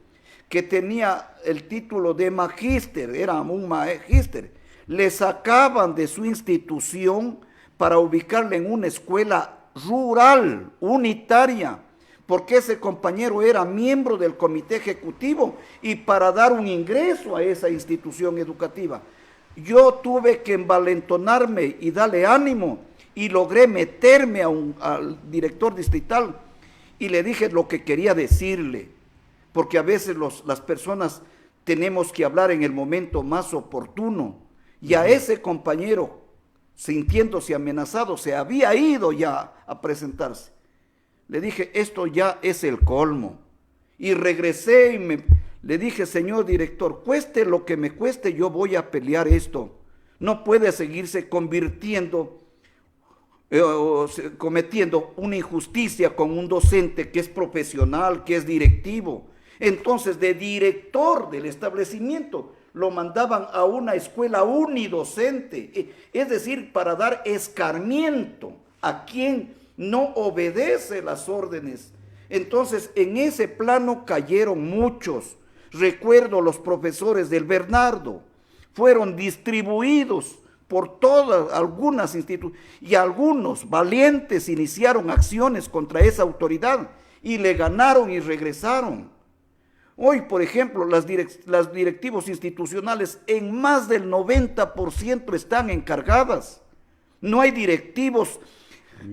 que tenía el título de magíster, era un magíster, le sacaban de su institución para ubicarle en una escuela rural, unitaria, porque ese compañero era miembro del comité ejecutivo y para dar un ingreso a esa institución educativa. Yo tuve que envalentonarme y darle ánimo y logré meterme al director distrital y le dije lo que quería decirle, porque a veces las personas tenemos que hablar en el momento más oportuno, y a ese compañero, sintiéndose amenazado, se había ido ya a presentarse. Le dije, esto ya es el colmo, y regresé y le dije, señor director, cueste lo que me cueste, yo voy a pelear esto. No puede seguirse cometiendo una injusticia con un docente que es profesional, que es directivo. Entonces, de director del establecimiento, lo mandaban a una escuela unidocente, es decir, para dar escarmiento a quien no obedece las órdenes. Entonces, en ese plano cayeron muchos. Recuerdo los profesores del Bernardo, fueron distribuidos por todas, algunas instituciones, y algunos valientes iniciaron acciones contra esa autoridad y le ganaron y regresaron. Hoy, por ejemplo, las directivos institucionales en más del 90% están encargadas. No hay directivos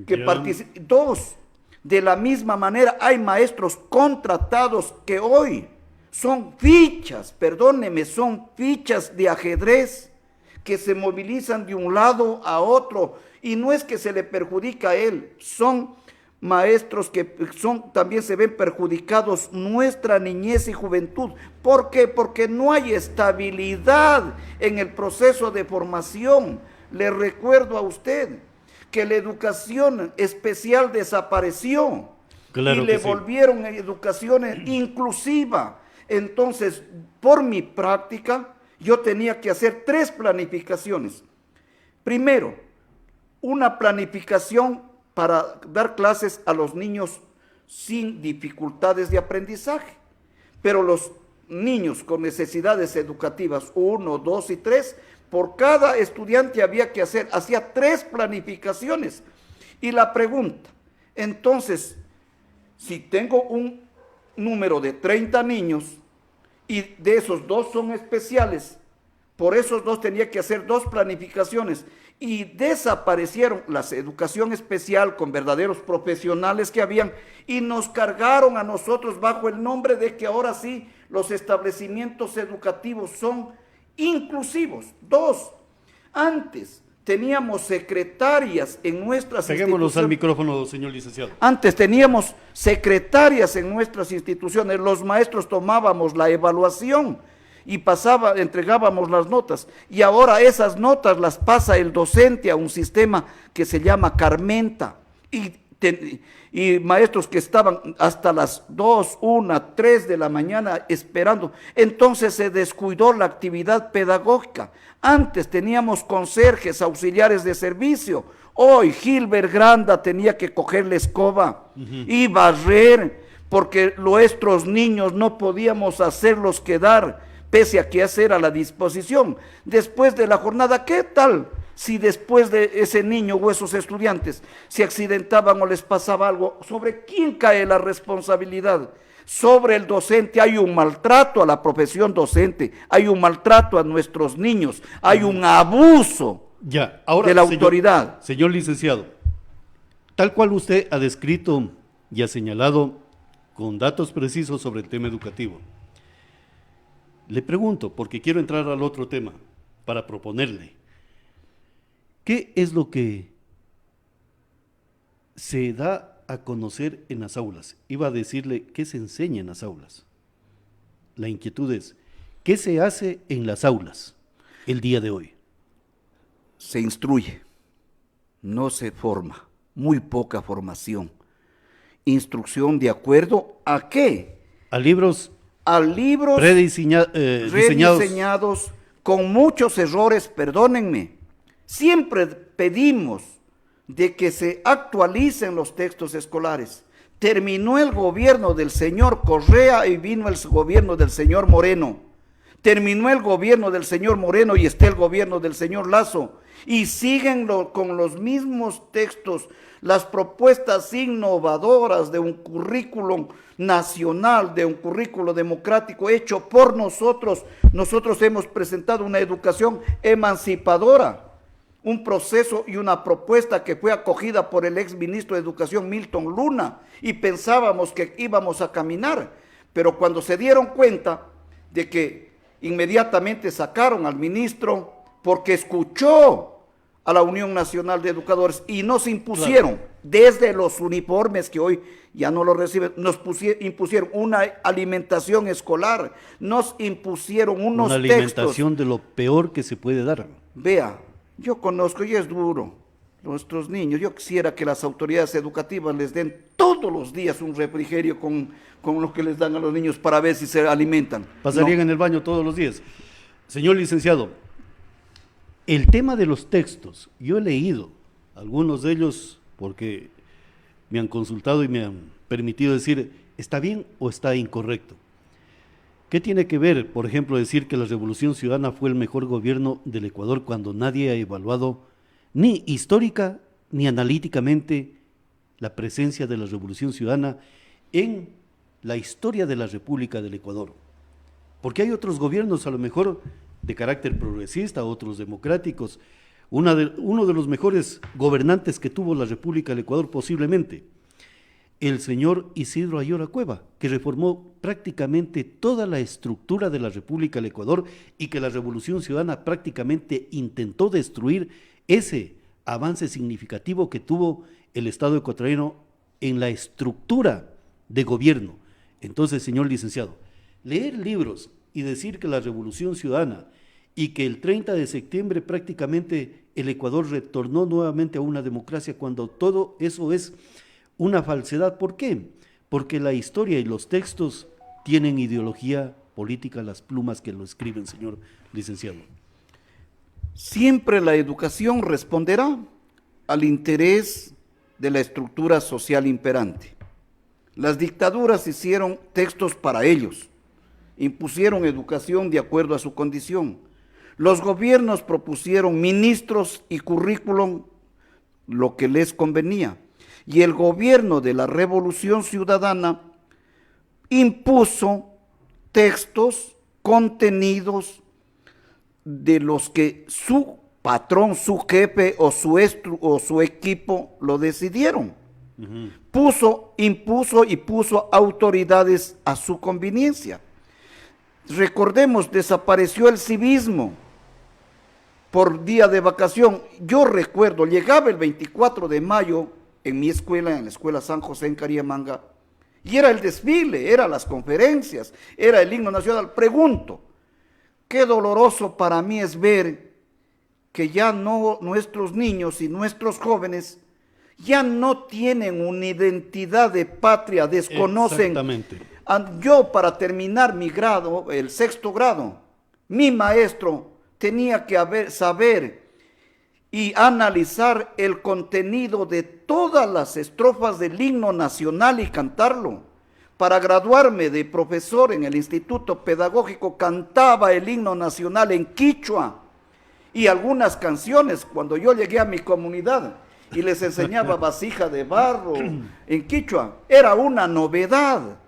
que participen. De la misma manera, hay maestros contratados que hoy son fichas, perdóneme, son fichas de ajedrez que se movilizan de un lado a otro. Y no es que se le perjudica a él, son maestros que también se ven perjudicados nuestra niñez y juventud. ¿Por qué? Porque no hay estabilidad en el proceso de formación. Le recuerdo a usted que la educación especial desapareció, claro, y le sí volvieron a educación inclusiva. Entonces, por mi práctica, yo tenía que hacer 3 planificaciones. Primero, una planificación para dar clases a los niños sin dificultades de aprendizaje, pero los niños con necesidades educativas 1, 2 y 3, por cada estudiante hacía 3 planificaciones. Y la pregunta, entonces, si tengo un número de 30 niños y de esos 2 son especiales, por esos 2 tenía que hacer 2 planificaciones, y desaparecieron la educación especial con verdaderos profesionales que habían, y nos cargaron a nosotros bajo el nombre de que ahora sí los establecimientos educativos son inclusivos. 2, antes teníamos secretarias en nuestras Peguémonos al micrófono, señor licenciado. Antes teníamos secretarias en nuestras instituciones, los maestros tomábamos la evaluación y entregábamos las notas, y ahora esas notas las pasa el docente a un sistema que se llama Carmenta, y maestros que estaban hasta las 2, 1, 3 de la mañana esperando. Entonces se descuidó la actividad pedagógica. Antes teníamos conserjes, auxiliares de servicio. Hoy Gilbert Granda tenía que coger la escoba y barrer, porque nuestros niños no podíamos hacerlos quedar, pese a que hacer a la disposición. Después de la jornada, ¿qué tal si después de ese niño o esos estudiantes se accidentaban o les pasaba algo? ¿Sobre quién cae la responsabilidad? Sobre el docente. Hay un maltrato a la profesión docente, hay un maltrato a nuestros niños, hay un abuso ahora, de la autoridad. Señor licenciado, tal cual usted ha descrito y ha señalado con datos precisos sobre el tema educativo, le pregunto, porque quiero entrar al otro tema para proponerle, ¿qué es lo que se da a conocer en las aulas? Iba a decirle, ¿qué se enseña en las aulas? La inquietud es, ¿qué se hace en las aulas el día de hoy? Se instruye, no se forma, muy poca formación. Instrucción de acuerdo ¿a qué? A libros rediseñados con muchos errores, perdónenme. Siempre pedimos de que se actualicen los textos escolares. Terminó el gobierno del señor Correa y vino el gobierno del señor Moreno. Terminó el gobierno del señor Moreno y está el gobierno del señor Lazo. Y siguen con los mismos textos, las propuestas innovadoras de un currículum nacional, de un currículo democrático hecho por nosotros. Nosotros hemos presentado una educación emancipadora, un proceso y una propuesta que fue acogida por el ex ministro de Educación Milton Luna, y pensábamos que íbamos a caminar, pero cuando se dieron cuenta de que inmediatamente sacaron al ministro porque escuchó a la Unión Nacional de Educadores y nos impusieron, desde los uniformes que hoy ya no lo reciben, nos impusieron una alimentación escolar, nos impusieron unos textos. Una alimentación de lo peor que se puede dar. Vea, yo conozco y es duro, nuestros niños, yo quisiera que las autoridades educativas les den todos los días un refrigerio con lo que les dan a los niños para ver si se alimentan. Pasarían en el baño todos los días. Señor licenciado, el tema de los textos, yo he leído algunos de ellos porque me han consultado y me han permitido decir, ¿está bien o está incorrecto? ¿Qué tiene que ver, por ejemplo, decir que la Revolución Ciudadana fue el mejor gobierno del Ecuador cuando nadie ha evaluado ni histórica ni analíticamente la presencia de la Revolución Ciudadana en la historia de la República del Ecuador? Porque hay otros gobiernos a lo mejor de carácter progresista, otros democráticos. Uno de los mejores gobernantes que tuvo la República del Ecuador posiblemente, el señor Isidro Ayora Cueva, que reformó prácticamente toda la estructura de la República del Ecuador y que la Revolución Ciudadana prácticamente intentó destruir ese avance significativo que tuvo el Estado ecuatoriano en la estructura de gobierno. Entonces, señor licenciado, leer libros y decir que la Revolución Ciudadana y que el 30 de septiembre prácticamente el Ecuador retornó nuevamente a una democracia, cuando todo eso es una falsedad. ¿Por qué? Porque la historia y los textos tienen ideología política, las plumas que lo escriben, señor licenciado. Siempre la educación responderá al interés de la estructura social imperante. Las dictaduras hicieron textos para ellos, impusieron educación de acuerdo a su condición. Los gobiernos propusieron ministros y currículum lo que les convenía. Y el gobierno de la Revolución Ciudadana impuso textos, contenidos de los que su patrón, su jefe o su equipo lo decidieron. Impuso y puso autoridades a su conveniencia. Recordemos, desapareció el civismo por día de vacación. Yo recuerdo, llegaba el 24 de mayo en mi escuela, en la escuela San José en Cariamanga, y era el desfile, eran las conferencias, era el himno nacional. Pregunto, qué doloroso para mí es ver que ya no, nuestros niños y nuestros jóvenes ya no tienen una identidad de patria, desconocen. Exactamente. Yo, para terminar mi grado, el 6º grado, mi maestro tenía que saber y analizar el contenido de todas las estrofas del himno nacional y cantarlo. Para graduarme de profesor en el Instituto Pedagógico, cantaba el himno nacional en quichua y algunas canciones. Cuando yo llegué a mi comunidad y les enseñaba vasija de barro en quichua, era una novedad,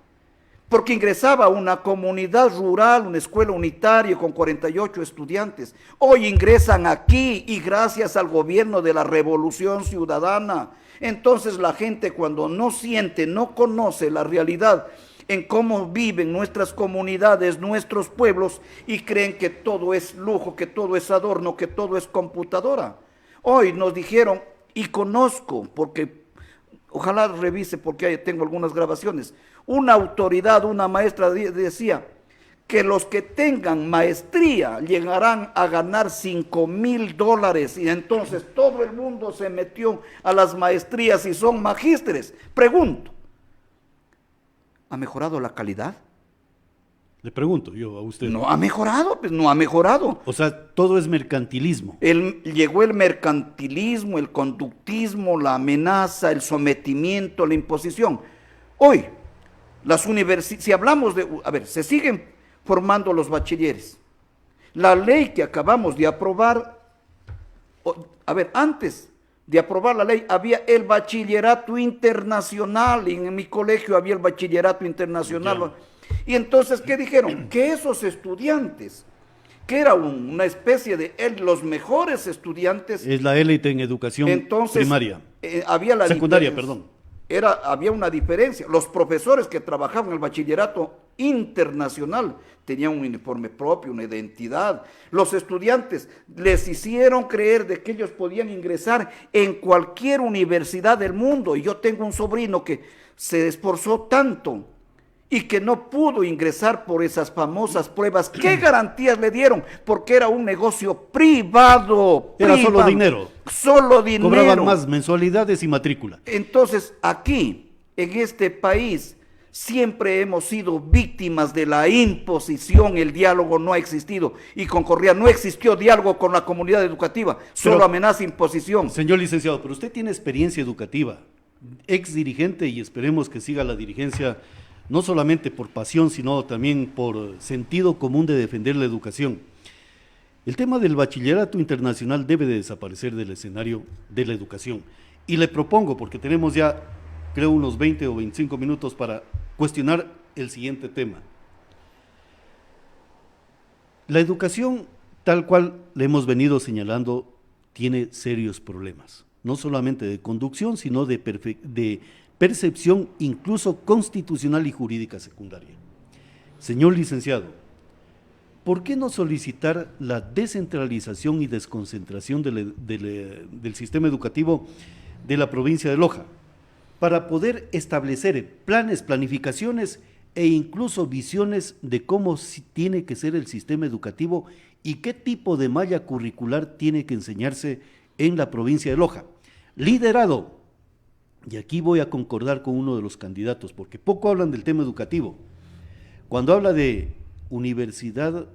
porque ingresaba a una comunidad rural, una escuela unitaria con 48 estudiantes. Hoy ingresan aquí y gracias al gobierno de la Revolución Ciudadana. Entonces la gente, cuando no siente, no conoce la realidad en cómo viven nuestras comunidades, nuestros pueblos, y creen que todo es lujo, que todo es adorno, que todo es computadora. Hoy nos dijeron, y conozco, porque ojalá revise porque tengo algunas grabaciones, una autoridad, una maestra decía que los que tengan maestría llegarán a ganar $5,000, y entonces todo el mundo se metió a las maestrías y son magísteres. Pregunto, ¿ha mejorado la calidad? Le pregunto yo a usted. No ha mejorado, pues no ha mejorado. O sea, todo es mercantilismo. Llegó el mercantilismo, el conductismo, la amenaza, el sometimiento, la imposición. Hoy, las universidades, si hablamos de, se siguen formando los bachilleres. La ley que acabamos de aprobar, antes de aprobar la ley había el bachillerato internacional, y en mi colegio había el bachillerato internacional. Ya. Y entonces, ¿qué dijeron? Que esos estudiantes, que era una especie de los mejores estudiantes. Es la élite en educación primaria. Había la secundaria, perdón. Había una diferencia. Los profesores que trabajaban en el bachillerato internacional tenían un uniforme propio, una identidad. Los estudiantes les hicieron creer de que ellos podían ingresar en cualquier universidad del mundo. Y yo tengo un sobrino que se esforzó tanto y que no pudo ingresar por esas famosas pruebas. ¿Qué garantías le dieron? Porque era un negocio privado. Era solo dinero. Solo dinero. Cobraban más mensualidades y matrícula. Entonces, aquí, en este país, siempre hemos sido víctimas de la imposición. El diálogo no ha existido. Y con Correa no existió diálogo con la comunidad educativa. Solo amenaza e imposición. Señor licenciado, pero usted tiene experiencia educativa. Ex dirigente, y esperemos que siga la dirigencia, no solamente por pasión, sino también por sentido común de defender la educación. El tema del bachillerato internacional debe de desaparecer del escenario de la educación. Y le propongo, porque tenemos ya, creo, unos 20 o 25 minutos para cuestionar el siguiente tema. La educación, tal cual le hemos venido señalando, tiene serios problemas, no solamente de conducción, sino de percepción incluso constitucional y jurídica secundaria. Señor licenciado, ¿por qué no solicitar la descentralización y desconcentración del sistema educativo de la provincia de Loja? para poder establecer planes, planificaciones e incluso visiones de cómo tiene que ser el sistema educativo y qué tipo de malla curricular tiene que enseñarse en la provincia de Loja. Liderado, y aquí voy a concordar con uno de los candidatos, porque poco hablan del tema educativo. Cuando habla de Universidad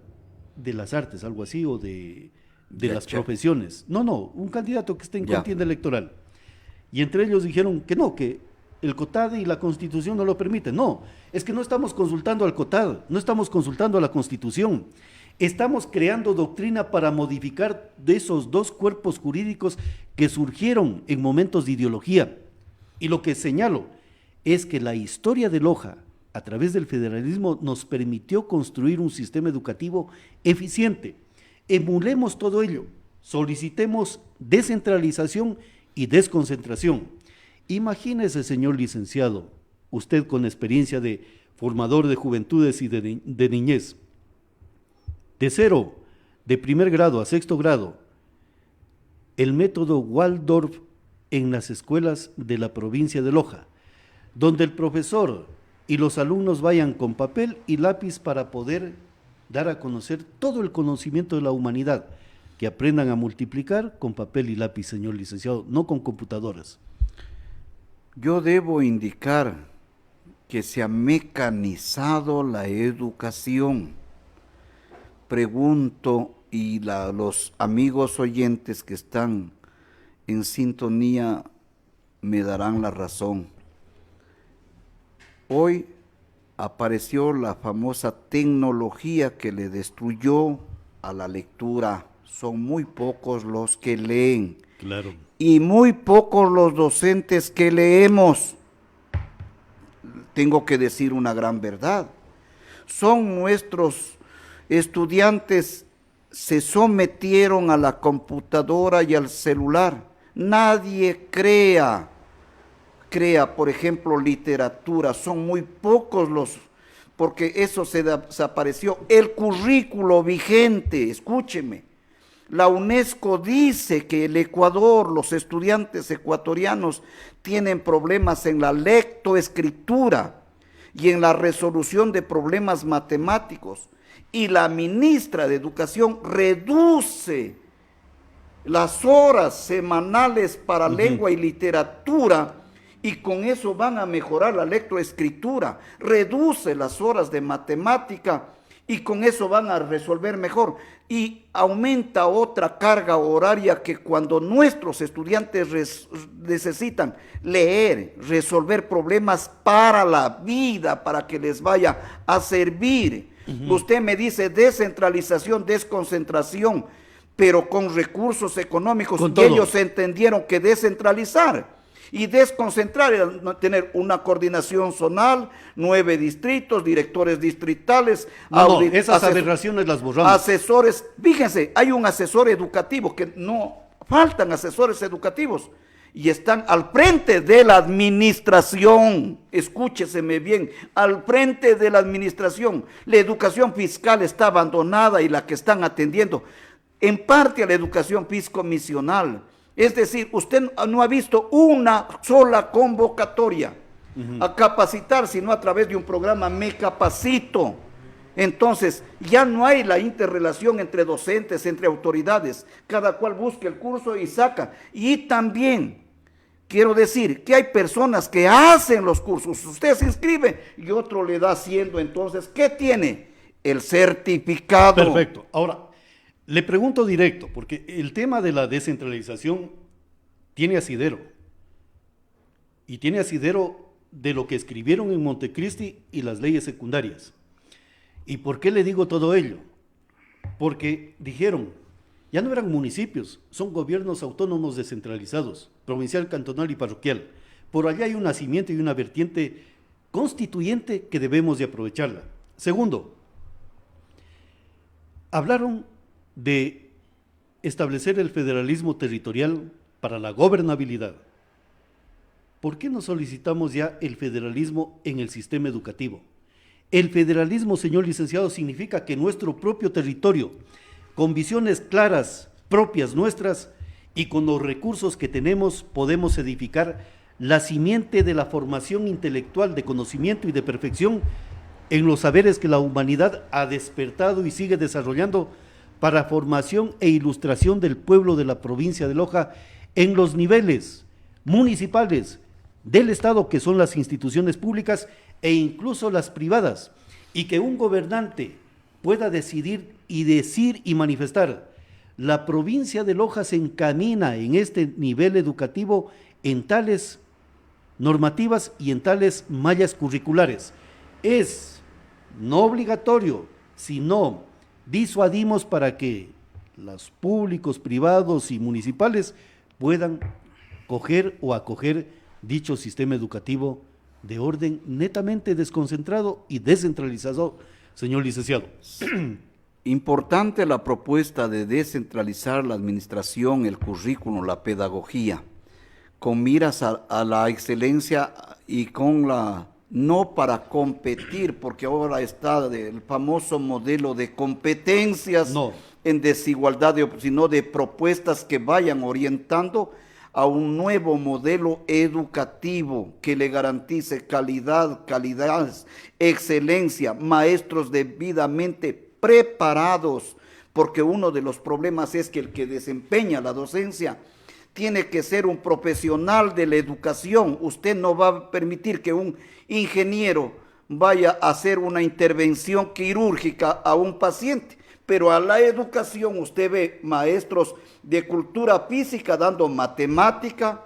de las Artes, algo así, o de las profesiones. No, un candidato que esté en contienda electoral. Y entre ellos dijeron que no, que el COTAD y la Constitución no lo permiten. No, es que no estamos consultando al COTAD, no estamos consultando a la Constitución. Estamos creando doctrina para modificar de esos dos cuerpos jurídicos que surgieron en momentos de ideología. Y lo que señalo es que la historia de Loja, a través del federalismo, nos permitió construir un sistema educativo eficiente. Emulemos todo ello, solicitemos descentralización y desconcentración. Imagínese, señor licenciado, usted con experiencia de formador de juventudes y de niñez, de 0, de primer grado a 6º grado, el método Waldorf en las escuelas de la provincia de Loja, donde el profesor y los alumnos vayan con papel y lápiz para poder dar a conocer todo el conocimiento de la humanidad, que aprendan a multiplicar con papel y lápiz, señor licenciado, no con computadoras. Yo debo indicar que se ha mecanizado la educación. Pregunto, y los amigos oyentes que están en sintonía me darán la razón. Hoy apareció la famosa tecnología que le destruyó a la lectura. Son muy pocos los que leen. Claro. Y muy pocos los docentes que leemos. Tengo que decir una gran verdad. Son nuestros estudiantes, se sometieron a la computadora y al celular. Nadie crea, por ejemplo, literatura. Son muy pocos porque eso se desapareció. El currículo vigente, escúcheme. La UNESCO dice que el Ecuador, los estudiantes ecuatorianos tienen problemas en la lectoescritura y en la resolución de problemas matemáticos. Y la ministra de Educación reduce las horas semanales para lengua y literatura y con eso van a mejorar la lectoescritura. Reduce las horas de matemática y con eso van a resolver mejor. Y aumenta otra carga horaria que cuando nuestros estudiantes necesitan leer, resolver problemas para la vida, para que les vaya a servir. Usted me dice descentralización, desconcentración, pero con recursos económicos. Ellos entendieron que descentralizar y desconcentrar era tener una coordinación zonal, 9 distritos, directores distritales. Esas aberraciones las borramos. Asesores, fíjense, hay un asesor educativo, que no faltan asesores educativos, y están al frente de la administración. Escúcheseme bien, al frente de la administración. La educación fiscal está abandonada y la que están atendiendo en parte a la educación fiscomisional. Es decir, usted no ha visto una sola convocatoria a capacitar, sino a través de un programa Me Capacito. Entonces, ya no hay la interrelación entre docentes, entre autoridades. Cada cual busca el curso y saca. Y también quiero decir que hay personas que hacen los cursos. Usted se inscribe y otro le da haciendo. Entonces, ¿qué tiene? El certificado. Perfecto. Ahora, le pregunto directo, porque el tema de la descentralización tiene asidero. Y tiene asidero de lo que escribieron en Montecristi y las leyes secundarias. ¿Y por qué le digo todo ello? Porque dijeron, ya no eran municipios, son gobiernos autónomos descentralizados, provincial, cantonal y parroquial. Por allá hay un nacimiento y una vertiente constituyente que debemos de aprovecharla. Segundo, hablaron de establecer el federalismo territorial para la gobernabilidad. ¿Por qué no solicitamos ya el federalismo en el sistema educativo? El federalismo, señor licenciado, significa que nuestro propio territorio, con visiones claras, propias nuestras, y con los recursos que tenemos, podemos edificar la simiente de la formación intelectual, de conocimiento y de perfección en los saberes que la humanidad ha despertado y sigue desarrollando para formación e ilustración del pueblo de la provincia de Loja en los niveles municipales del Estado, que son las instituciones públicas e incluso las privadas, y que un gobernante pueda decidir y decir y manifestar: la provincia de Loja se encamina en este nivel educativo en tales normativas y en tales mallas curriculares. Es no obligatorio, sino disuadimos para que los públicos, privados y municipales puedan coger o acoger dicho sistema educativo de orden netamente desconcentrado y descentralizado, señor licenciado. Importante la propuesta de descentralizar la administración, el currículo, la pedagogía, con miras a la excelencia y con la, no para competir, porque ahora está el famoso modelo de competencias en desigualdad, sino de propuestas que vayan orientando a un nuevo modelo educativo que le garantice calidad, excelencia, maestros debidamente preparados, porque uno de los problemas es que el que desempeña la docencia tiene que ser un profesional de la educación. Usted no va a permitir que un ingeniero vaya a hacer una intervención quirúrgica a un paciente, pero a la educación usted ve maestros de cultura física dando matemática,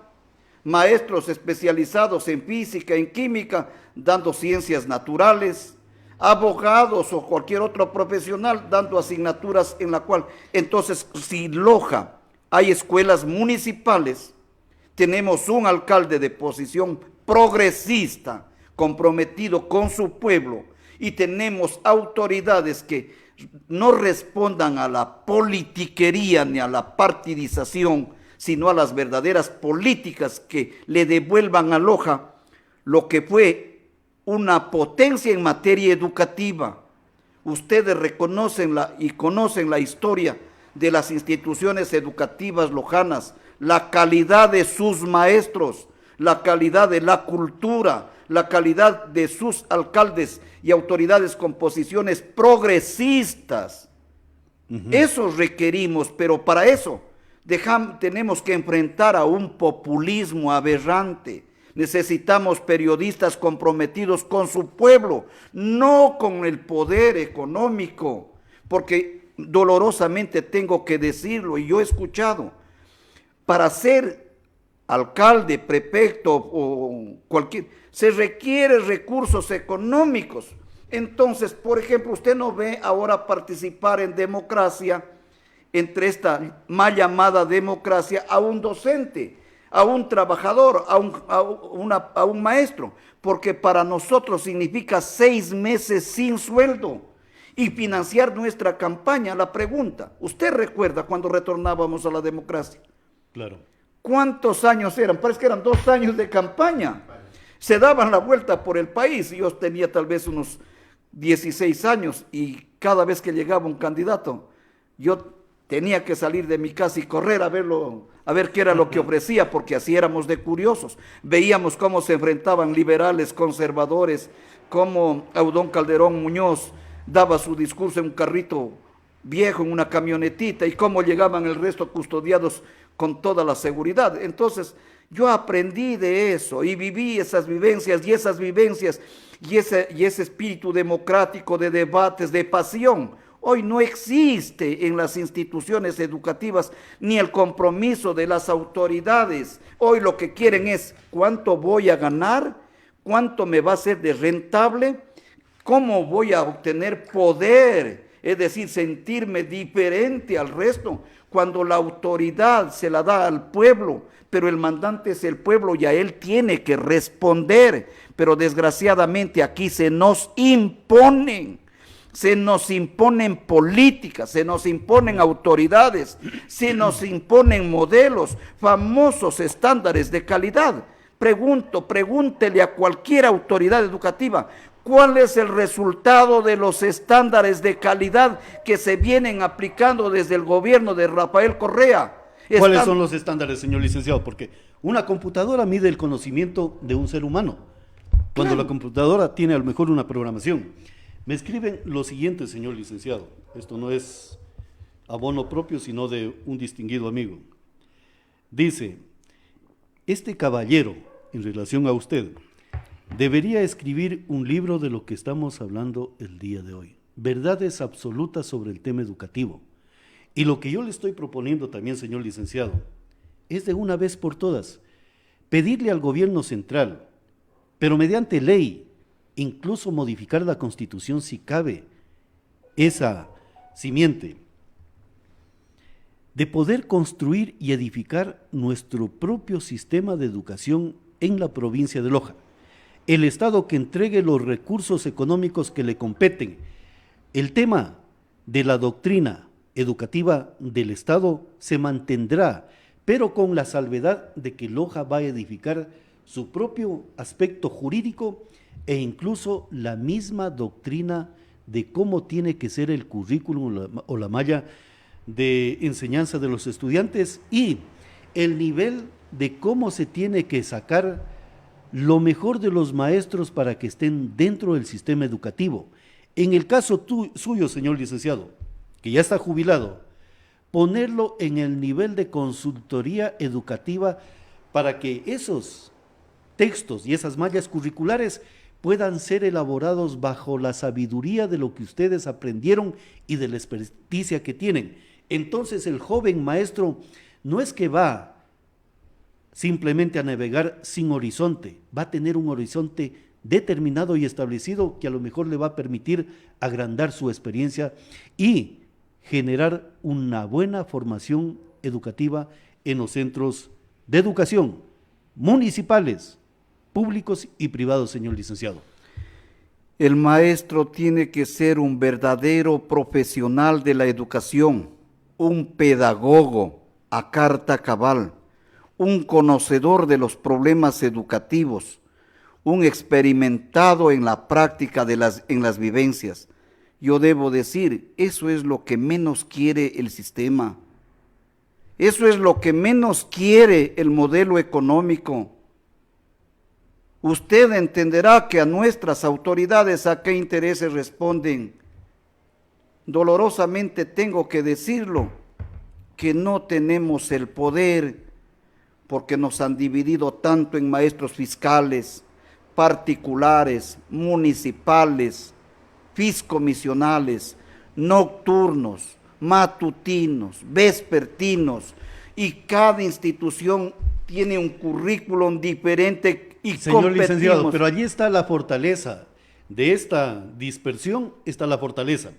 maestros especializados en física, en química, dando ciencias naturales, abogados o cualquier otro profesional dando asignaturas en la cual, entonces, si Loja hay escuelas municipales, tenemos un alcalde de posición progresista, comprometido con su pueblo, y tenemos autoridades que no respondan a la politiquería ni a la partidización, sino a las verdaderas políticas que le devuelvan a Loja lo que fue una potencia en materia educativa. Ustedes reconocen y conocen la historia de las instituciones educativas lojanas, la calidad de sus maestros, la calidad de la cultura, la calidad de sus alcaldes y autoridades con posiciones progresistas. Eso requerimos, pero para eso tenemos que enfrentar a un populismo aberrante. Necesitamos periodistas comprometidos con su pueblo, no con el poder económico, porque dolorosamente tengo que decirlo, y yo he escuchado, para ser alcalde, prefecto o cualquier, se requieren recursos económicos. Entonces, por ejemplo, usted no ve ahora participar en democracia, entre esta mal llamada democracia, a un docente, a un trabajador, a un maestro, porque para nosotros significa 6 meses sin sueldo y financiar nuestra campaña. La pregunta, ¿usted recuerda cuando retornábamos a la democracia? Claro. ¿Cuántos años eran? Parece que eran 2 años de campaña. Se daban la vuelta por el país. Yo tenía tal vez unos 16 años y cada vez que llegaba un candidato, yo tenía que salir de mi casa y correr a verlo, a ver qué era lo que ofrecía, porque así éramos de curiosos. Veíamos cómo se enfrentaban liberales, conservadores, cómo Audón Calderón Muñoz daba su discurso en un carrito viejo, en una camionetita, y cómo llegaban el resto custodiados con toda la seguridad. Entonces, yo aprendí de eso y viví esas vivencias y ese espíritu democrático de debates, de pasión. Hoy no existe en las instituciones educativas ni el compromiso de las autoridades. Hoy lo que quieren es cuánto voy a ganar, cuánto me va a ser de rentable, cómo voy a obtener poder, es decir, sentirme diferente al resto, cuando la autoridad se la da al pueblo, pero el mandante es el pueblo y a él tiene que responder. Pero desgraciadamente aquí se nos imponen políticas, se nos imponen autoridades, se nos imponen modelos, famosos estándares de calidad. Pregúntele a cualquier autoridad educativa, ¿cuál es el resultado de los estándares de calidad que se vienen aplicando desde el gobierno de Rafael Correa? ¿Cuáles son los estándares, señor licenciado? Porque Una computadora mide el conocimiento de un ser humano, cuando Claro. la computadora tiene a lo mejor una programación. Me escriben lo siguiente, señor licenciado. Esto no es abono propio, sino de un distinguido amigo. Dice, este caballero, en relación a usted, debería escribir un libro de lo que estamos hablando el día de hoy. Verdades absolutas sobre el tema educativo. Y lo que yo le estoy proponiendo también, señor licenciado, es de una vez por todas pedirle al gobierno central, pero mediante ley, incluso modificar la Constitución si cabe, esa simiente, de poder construir y edificar nuestro propio sistema de educación en la provincia de Loja. El Estado que entregue los recursos económicos que le competen. El tema de la doctrina educativa del Estado se mantendrá, pero con la salvedad de que Loja va a edificar su propio aspecto jurídico e incluso la misma doctrina de cómo tiene que ser el currículum o la malla de enseñanza de los estudiantes y el nivel de cómo se tiene que sacar lo mejor de los maestros para que estén dentro del sistema educativo. En el caso suyo, señor licenciado, que ya está jubilado, ponerlo en el nivel de consultoría educativa para que esos textos y esas mallas curriculares puedan ser elaborados bajo la sabiduría de lo que ustedes aprendieron y de la experticia que tienen. Entonces el joven maestro no es que va simplemente a navegar sin horizonte, va a tener un horizonte determinado y establecido que a lo mejor le va a permitir agrandar su experiencia y generar una buena formación educativa en los centros de educación municipales, públicos y privados, señor licenciado. El maestro tiene que ser un verdadero profesional de la educación, un pedagogo a carta cabal, un conocedor de los problemas educativos, un experimentado en la práctica en las vivencias. Yo debo decir, eso es lo que menos quiere el sistema. Eso es lo que menos quiere el modelo económico. Usted entenderá que a nuestras autoridades a qué intereses responden. Dolorosamente tengo que decirlo, que no tenemos el poder porque nos han dividido tanto en maestros fiscales, particulares, municipales, fiscomisionales, nocturnos, matutinos, vespertinos, y cada institución tiene un currículum diferente y señor licenciado, competimos. pero allí está la fortaleza de esta dispersión, está la fortaleza.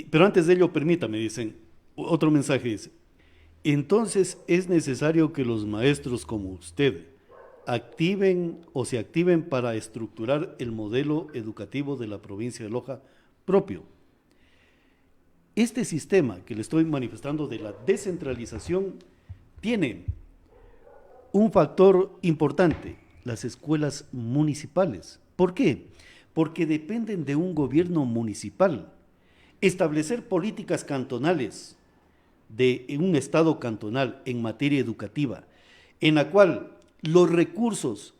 Pero antes de ello, permítame, dicen, otro mensaje dice, entonces es necesario que los maestros como usted activen o se activen para estructurar el modelo educativo de la provincia de Loja propio. Este sistema que le estoy manifestando de la descentralización tiene un factor importante, las escuelas municipales. ¿Por qué? Porque dependen de un gobierno municipal. Establecer políticas cantonales de un estado cantonal en materia educativa, en la cual los recursos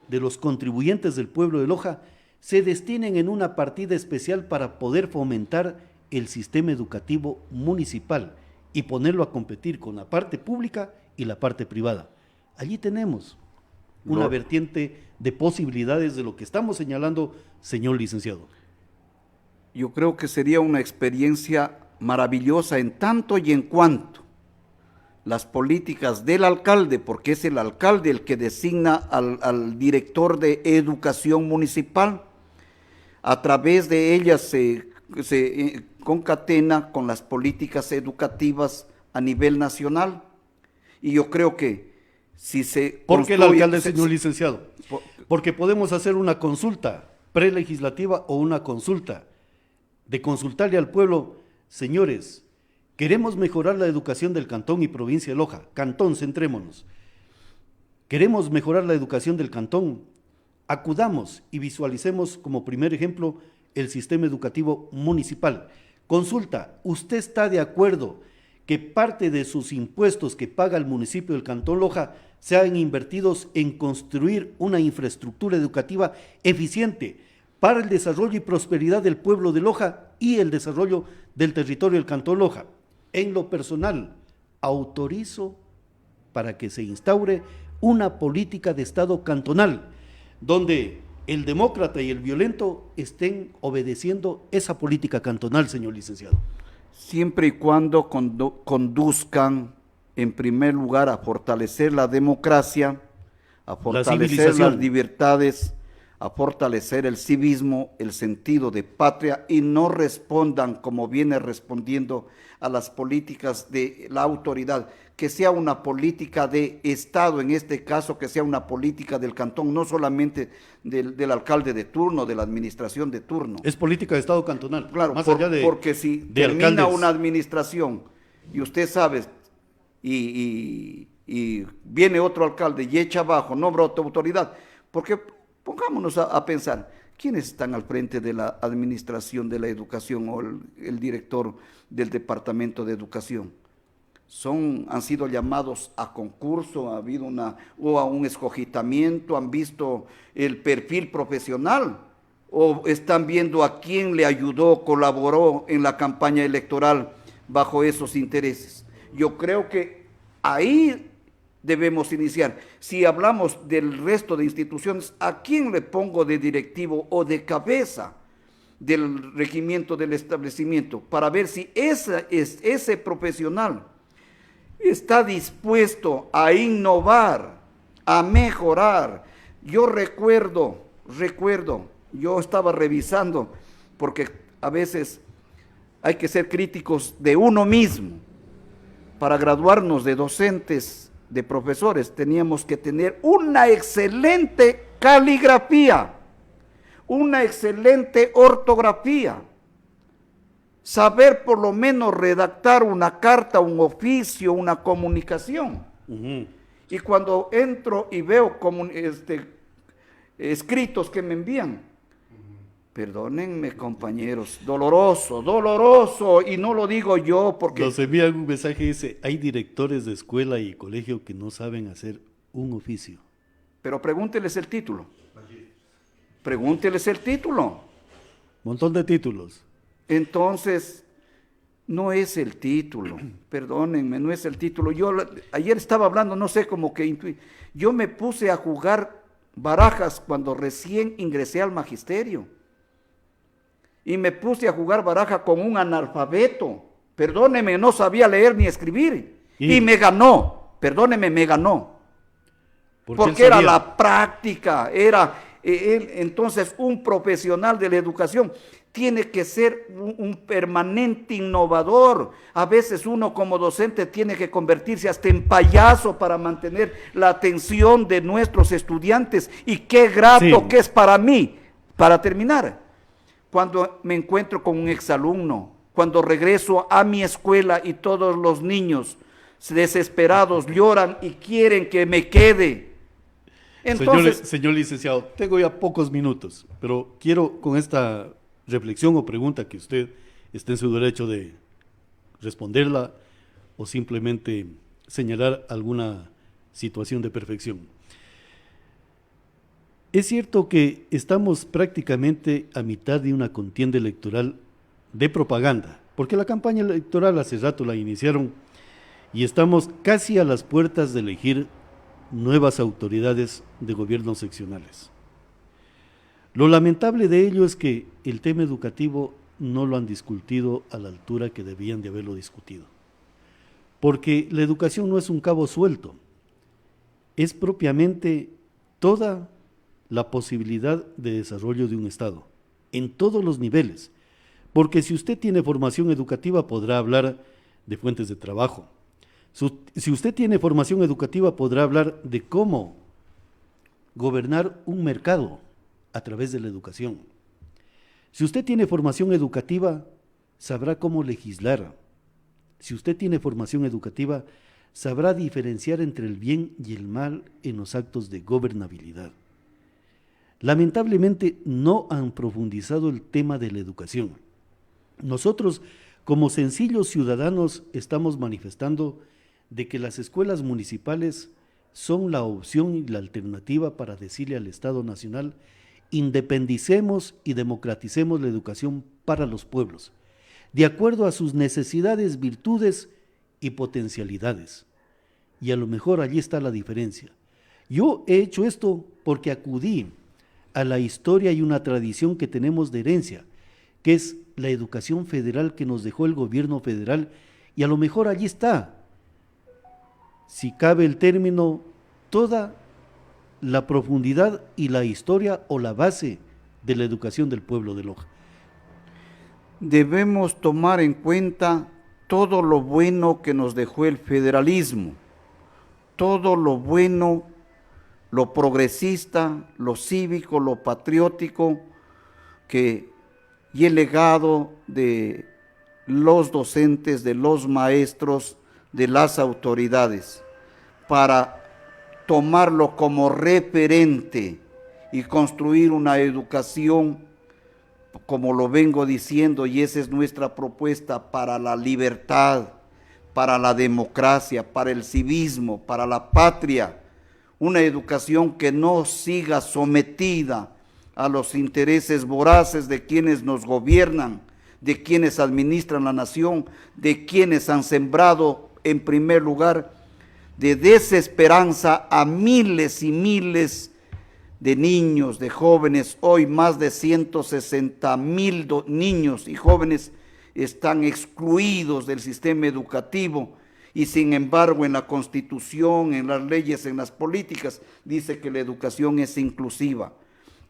de los contribuyentes del pueblo de Loja se destinen en una partida especial para poder fomentar el sistema educativo municipal y ponerlo a competir con la parte pública y la parte privada. Allí tenemos una vertiente de posibilidades de lo que estamos señalando, señor licenciado. Yo creo que sería una experiencia maravillosa en tanto y en cuanto las políticas del alcalde, porque es el alcalde el que designa al director de educación municipal, a través de ellas se concatena con las políticas educativas a nivel nacional. Y yo creo que si se ¿Por qué el construye, alcalde, señor licenciado? Porque podemos hacer una consulta prelegislativa o una consulta de consultarle al pueblo, señores, queremos mejorar la educación del cantón y provincia de Loja. Cantón, centrémonos. Queremos mejorar la educación del cantón. Acudamos y visualicemos como primer ejemplo el sistema educativo municipal. Consulta, ¿usted está de acuerdo que parte de sus impuestos que paga el municipio del Cantón Loja sean invertidos en construir una infraestructura educativa eficiente para el desarrollo y prosperidad del pueblo de Loja y el desarrollo del territorio del Cantón Loja. En lo personal, autorizo para que se instaure una política de Estado cantonal, donde el demócrata y el violento estén obedeciendo esa política cantonal, señor licenciado. Siempre y cuando conduzcan, en primer lugar, a fortalecer la democracia, a fortalecer las libertades, a fortalecer el civismo, el sentido de patria, y no respondan como viene respondiendo a las políticas de la autoridad, que sea una política de Estado, en este caso, que sea una política del cantón, no solamente del alcalde de turno, de la administración de turno. Es política de Estado cantonal. Claro, porque si termina alcaldes. Una administración y usted sabe, y viene otro alcalde y echa abajo, nombra otra autoridad, porque pongámonos a pensar, ¿quiénes están al frente de la administración de la educación o el director del departamento de educación? Han sido llamados a concurso, ha habido a un escogitamiento, han visto el perfil profesional, o están viendo a quién le ayudó, colaboró en la campaña electoral bajo esos intereses. Yo creo que ahí debemos iniciar. Si hablamos del resto de instituciones, ¿a quién le pongo de directivo o de cabeza del regimiento del establecimiento? Para ver si ese profesional está dispuesto a innovar, a mejorar. Yo recuerdo, yo estaba revisando, porque a veces hay que ser críticos de uno mismo. Para graduarnos de docentes, de profesores, teníamos que tener una excelente caligrafía, una excelente ortografía, saber por lo menos redactar una carta, un oficio, una comunicación. Y cuando entro y veo escritos que me envían, perdónenme, compañeros, doloroso, y no lo digo yo porque... Nos envían un mensaje y dice, hay directores de escuela y colegio que no saben hacer un oficio. Pero pregúnteles el título. Pregúnteles el título. Montón de títulos. Entonces, no es el título, perdónenme, no es el título. Yo ayer estaba hablando, no sé, como que yo me puse a jugar barajas cuando recién ingresé al magisterio. Y me puse a jugar baraja con un analfabeto. Perdóneme, no sabía leer ni escribir. Y me ganó, perdóneme, me ganó. Porque era la práctica, era entonces un profesional de la educación. Tiene que ser un permanente innovador. A veces uno como docente tiene que convertirse hasta en payaso para mantener la atención de nuestros estudiantes. Y qué grato que es para mí. Para terminar, cuando me encuentro con un exalumno, cuando regreso a mi escuela y todos los niños desesperados lloran y quieren que me quede. Entonces, señor licenciado, tengo ya pocos minutos, pero quiero con esta reflexión o pregunta que usted esté en su derecho de responderla o simplemente señalar alguna situación de perfección. Es cierto que estamos prácticamente a mitad de una contienda electoral de propaganda, porque la campaña electoral hace rato la iniciaron y estamos casi a las puertas de elegir nuevas autoridades de gobiernos seccionales. Lo lamentable de ello es que el tema educativo no lo han discutido a la altura que debían de haberlo discutido, porque la educación no es un cabo suelto, es propiamente toda la posibilidad de desarrollo de un Estado, en todos los niveles, porque si usted tiene formación educativa podrá hablar de fuentes de trabajo, si usted tiene formación educativa podrá hablar de cómo gobernar un mercado a través de la educación. Si usted tiene formación educativa, sabrá cómo legislar. Si usted tiene formación educativa, sabrá diferenciar entre el bien y el mal en los actos de gobernabilidad. Lamentablemente no han profundizado el tema de la educación. Nosotros, Como sencillos ciudadanos estamos manifestando de que las escuelas municipales son la opción y la alternativa para decirle al Estado Nacional: independicemos y democraticemos la educación para los pueblos, de acuerdo a sus necesidades, virtudes y potencialidades. Y a lo mejor allí está la diferencia. Yo he hecho esto porque acudí a la historia y una tradición que tenemos de herencia, que es la educación federal que nos dejó el gobierno federal, y a lo mejor allí está, si cabe el término, toda la profundidad y la historia o la base de la educación del pueblo de Loja. Debemos tomar en cuenta todo lo bueno que nos dejó el federalismo, todo lo bueno, lo progresista, lo cívico, lo patriótico, y el legado de los docentes, de los maestros, de las autoridades, para tomarlo como referente y construir una educación, como lo vengo diciendo, y esa es nuestra propuesta, para la libertad, para la democracia, para el civismo, para la patria, una educación que no siga sometida a los intereses voraces de quienes nos gobiernan, de quienes administran la nación, de quienes han sembrado en primer lugar de desesperanza a miles y miles de niños, de jóvenes. Hoy más de 160,000 niños y jóvenes están excluidos del sistema educativo, y sin embargo en la Constitución, en las leyes, en las políticas, dice que la educación es inclusiva.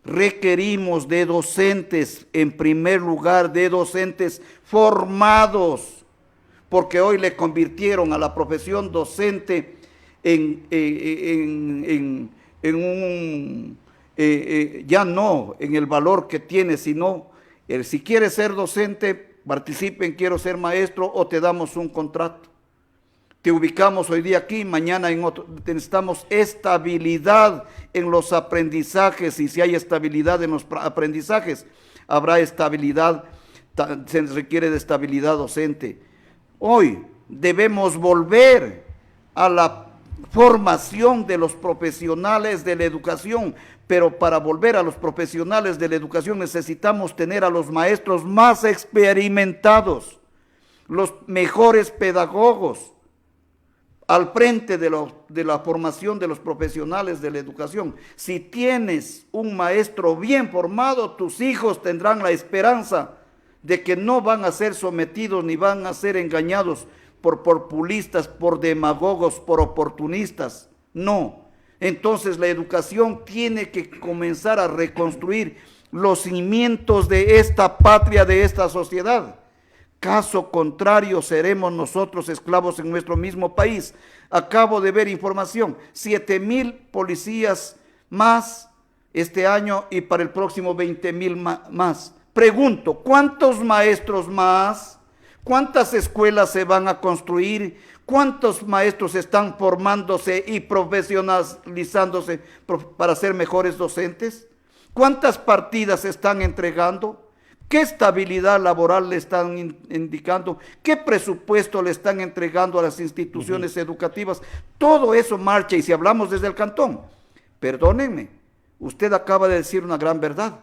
Requerimos de docentes, en primer lugar, de docentes formados, porque hoy le convirtieron a la profesión docente ya no en el valor que tiene, sino si quieres ser docente, participe en Quiero Ser Maestro, o te damos un contrato. Te ubicamos hoy día aquí, mañana en otro. Necesitamos estabilidad en los aprendizajes, y si hay estabilidad en los aprendizajes, habrá estabilidad, se requiere de estabilidad docente. Hoy debemos volver a la formación de los profesionales de la educación, pero para volver a los profesionales de la educación necesitamos tener a los maestros más experimentados, los mejores pedagogos, al frente de la formación de los profesionales de la educación. Si tienes un maestro bien formado, tus hijos tendrán la esperanza de que no van a ser sometidos ni van a ser engañados por populistas, por demagogos, por oportunistas. No. Entonces la educación tiene que comenzar a reconstruir los cimientos de esta patria, de esta sociedad. Caso contrario, seremos nosotros esclavos en nuestro mismo país. Acabo de ver información, 7,000 policías más este año, y para el próximo 20,000 más. Pregunto, ¿cuántos maestros más? ¿Cuántas escuelas se van a construir? ¿Cuántos maestros están formándose y profesionalizándose para ser mejores docentes? ¿Cuántas partidas se están entregando? ¿Qué estabilidad laboral le están indicando? ¿Qué presupuesto le están entregando a las instituciones educativas? Todo eso marcha, y si hablamos desde el cantón, perdónenme, usted acaba de decir una gran verdad.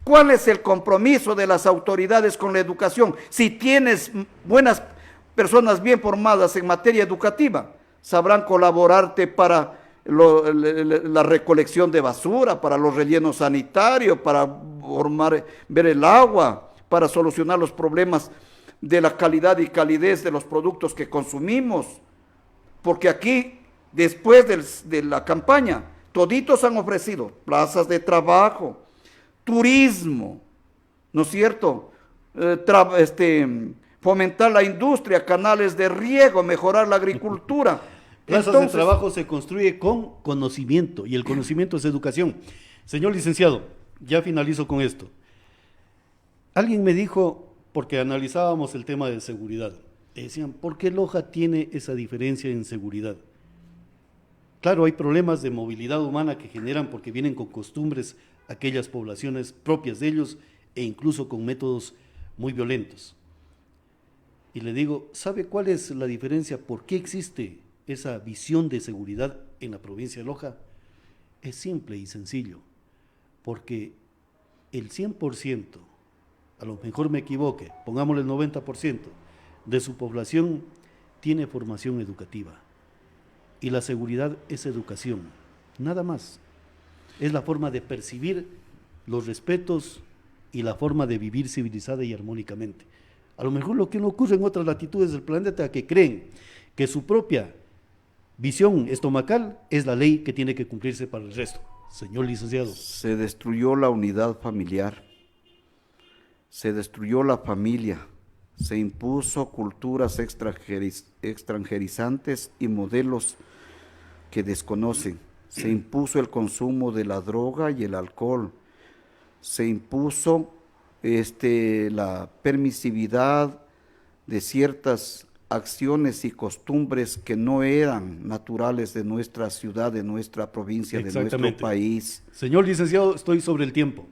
¿Cuál es el compromiso de las autoridades con la educación? Si tienes buenas personas bien formadas en materia educativa, sabrán colaborarte para la recolección de basura, para los rellenos sanitarios, para ver el agua, para solucionar los problemas de la calidad y calidez de los productos que consumimos. Porque aquí, después de la campaña, toditos han ofrecido plazas de trabajo, turismo, ¿no es cierto? Fomentar la industria, canales de riego, mejorar la agricultura. Plazas de trabajo se construye con conocimiento, y el conocimiento es educación. Señor licenciado, ya finalizo con esto. Alguien me dijo, porque analizábamos el tema de seguridad, decían, ¿por qué Loja tiene esa diferencia en seguridad? Claro, hay problemas de movilidad humana que generan, porque vienen con costumbres aquellas poblaciones propias de ellos, e incluso con métodos muy violentos. y le digo, ¿sabe cuál es la diferencia? ¿Por qué existe esa visión de seguridad en la provincia de Loja? Es simple y sencillo, porque el 100%, a lo mejor me equivoque, pongámosle el 90%, de su población tiene formación educativa. Y la seguridad es educación, nada más. Es la forma de percibir los respetos y la forma de vivir civilizada y armónicamente. A lo mejor lo que no ocurre en otras latitudes del planeta, que creen que su propia visión estomacal es la ley que tiene que cumplirse para el resto. Señor licenciado. Se destruyó la unidad familiar, se destruyó la familia, se impuso culturas extranjerizantes y modelos que desconocen, se impuso el consumo de la droga y el alcohol, se impuso la permisividad de ciertas acciones y costumbres que no eran naturales de nuestra ciudad, de nuestra provincia, de nuestro país. Señor licenciado, estoy sobre el tiempo.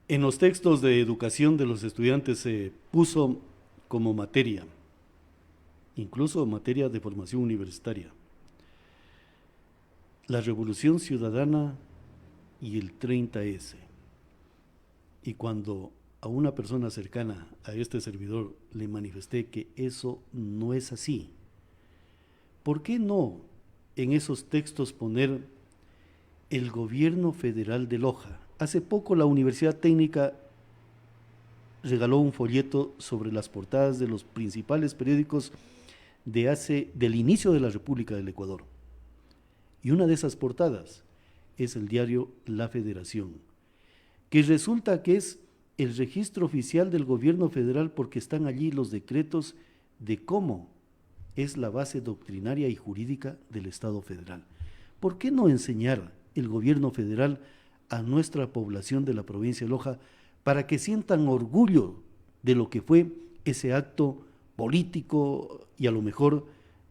En los textos de educación de los estudiantes se puso como materia, incluso materia de formación universitaria, la Revolución Ciudadana y el 30S. Y cuando a una persona cercana a este servidor le manifesté que eso no es así, ¿por qué no en esos textos poner el gobierno federal de Loja? Hace poco la Universidad Técnica regaló un folleto sobre las portadas de los principales periódicos del inicio de la República del Ecuador. Y una de esas portadas es el diario La Federación, que resulta que es el registro oficial del gobierno federal, porque están allí los decretos de cómo es la base doctrinaria y jurídica del Estado federal. ¿Por qué no enseñar el gobierno federal a nuestra población de la provincia de Loja para que sientan orgullo de lo que fue ese acto político y a lo mejor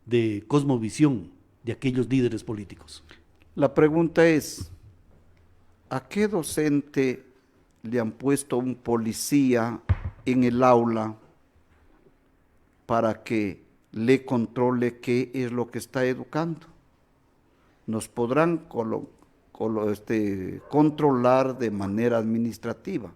de cosmovisión de aquellos líderes políticos? La pregunta es, ¿a qué docente le han puesto un policía en el aula para que le controle qué es lo que está educando? Nos podrán controlar de manera administrativa,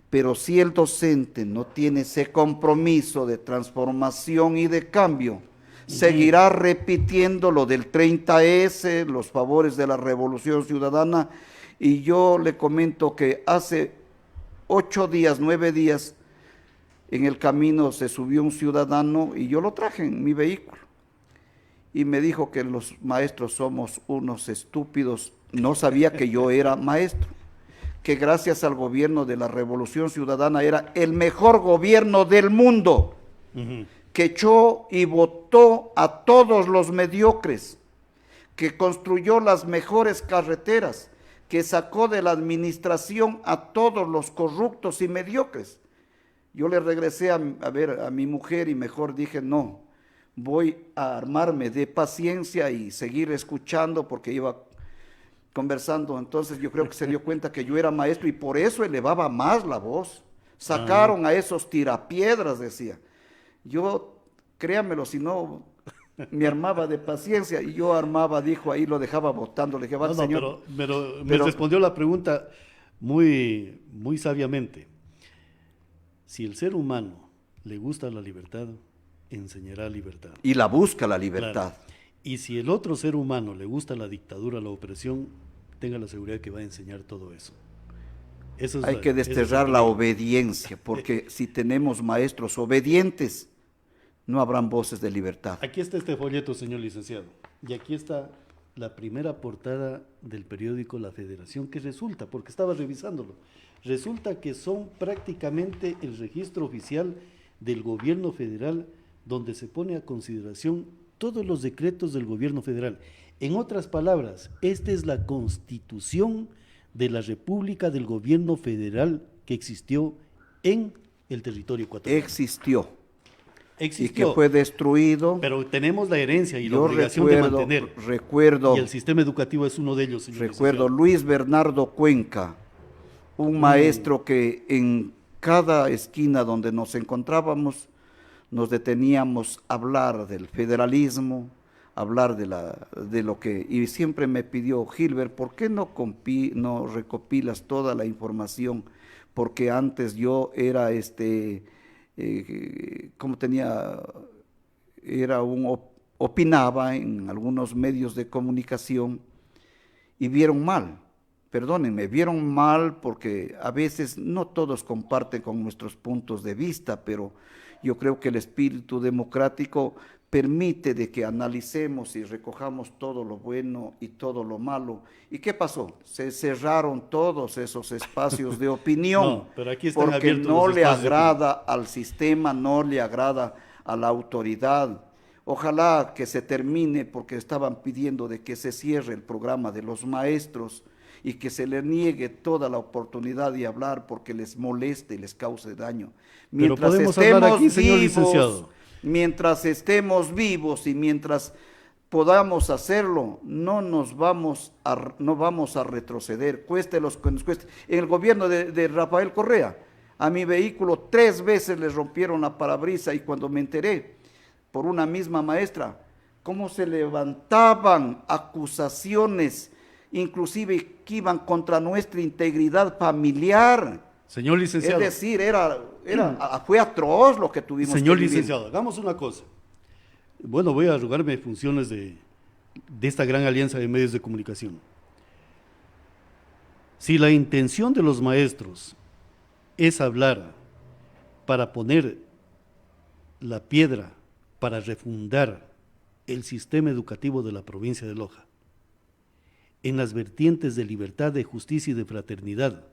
pero si el docente no tiene ese compromiso de transformación y de cambio, seguirá repitiendo lo del 30S, los favores de la Revolución Ciudadana. Y yo le comento que hace 8 días, 9 días, en el camino se subió un ciudadano y yo lo traje en mi vehículo. Y me dijo que los maestros somos unos estúpidos. No sabía que yo era maestro, que gracias al gobierno de la Revolución Ciudadana era el mejor gobierno del mundo, que echó y votó a todos los mediocres, que construyó las mejores carreteras, que sacó de la administración a todos los corruptos y mediocres. Yo le regresé a ver a mi mujer y mejor dije, no, voy a armarme de paciencia y seguir escuchando, porque iba conversando. Entonces yo creo que se dio cuenta que yo era maestro y por eso elevaba más la voz. Sacaron a esos tirapiedras, decía. Yo, créamelo, si no, me armaba de paciencia y yo armaba, dijo, ahí lo dejaba votando. Le dije, va, señor. Pero me respondió la pregunta muy, muy sabiamente. Si el ser humano le gusta la libertad, enseñará libertad. Y la busca la libertad. Claro. Y si el otro ser humano le gusta la dictadura, la opresión, tenga la seguridad que va a enseñar todo eso. Hay que desterrar la obediencia, porque si tenemos maestros obedientes, no habrán voces de libertad. Aquí está este folleto, señor licenciado, y aquí está la primera portada del periódico La Federación, que resulta, porque estaba revisándolo, resulta que son prácticamente el registro oficial del gobierno federal, donde se pone a consideración todos los decretos del gobierno federal. En otras palabras, esta es la constitución de la República del gobierno federal que existió en el territorio ecuatoriano. Existió. Y que fue destruido. Pero tenemos la herencia y la obligación de mantener. Y el sistema educativo es uno de ellos, señor licenciado. Luis Bernardo Cuenca, un maestro que en cada esquina donde nos encontrábamos nos deteníamos a hablar del federalismo, hablar de lo que, y siempre me pidió, Gilbert, ¿por qué no recopilas toda la información? Porque antes yo era opinaba en algunos medios de comunicación y vieron mal, perdónenme, vieron mal porque a veces no todos comparten con nuestros puntos de vista, pero yo creo que el espíritu democrático permite de que analicemos y recojamos todo lo bueno y todo lo malo. ¿Y qué pasó? Se cerraron todos esos espacios de opinión, No, pero aquí están porque abiertos no los le espacios de agrada al sistema, no le agrada a la autoridad. Ojalá que se termine, porque estaban pidiendo de que se cierre el programa de los maestros y que se les niegue toda la oportunidad de hablar porque les moleste y les cause daño. Pero podemos hablar aquí, señor licenciado. Mientras estemos vivos y mientras podamos hacerlo, no vamos a retroceder, cueste lo que nos cueste. En el gobierno de Rafael Correa, a mi vehículo 3 veces le rompieron la parabrisa, y cuando me enteré, por una misma maestra, cómo se levantaban acusaciones, inclusive que iban contra nuestra integridad familiar. Señor licenciado. Es decir, fue atroz lo que tuvimos que vivir. Señor licenciado, hagamos una cosa. Bueno, voy a arrogarme funciones de esta gran alianza de medios de comunicación. Si la intención de los maestros es hablar para poner la piedra para refundar el sistema educativo de la provincia de Loja en las vertientes de libertad, de justicia y de fraternidad,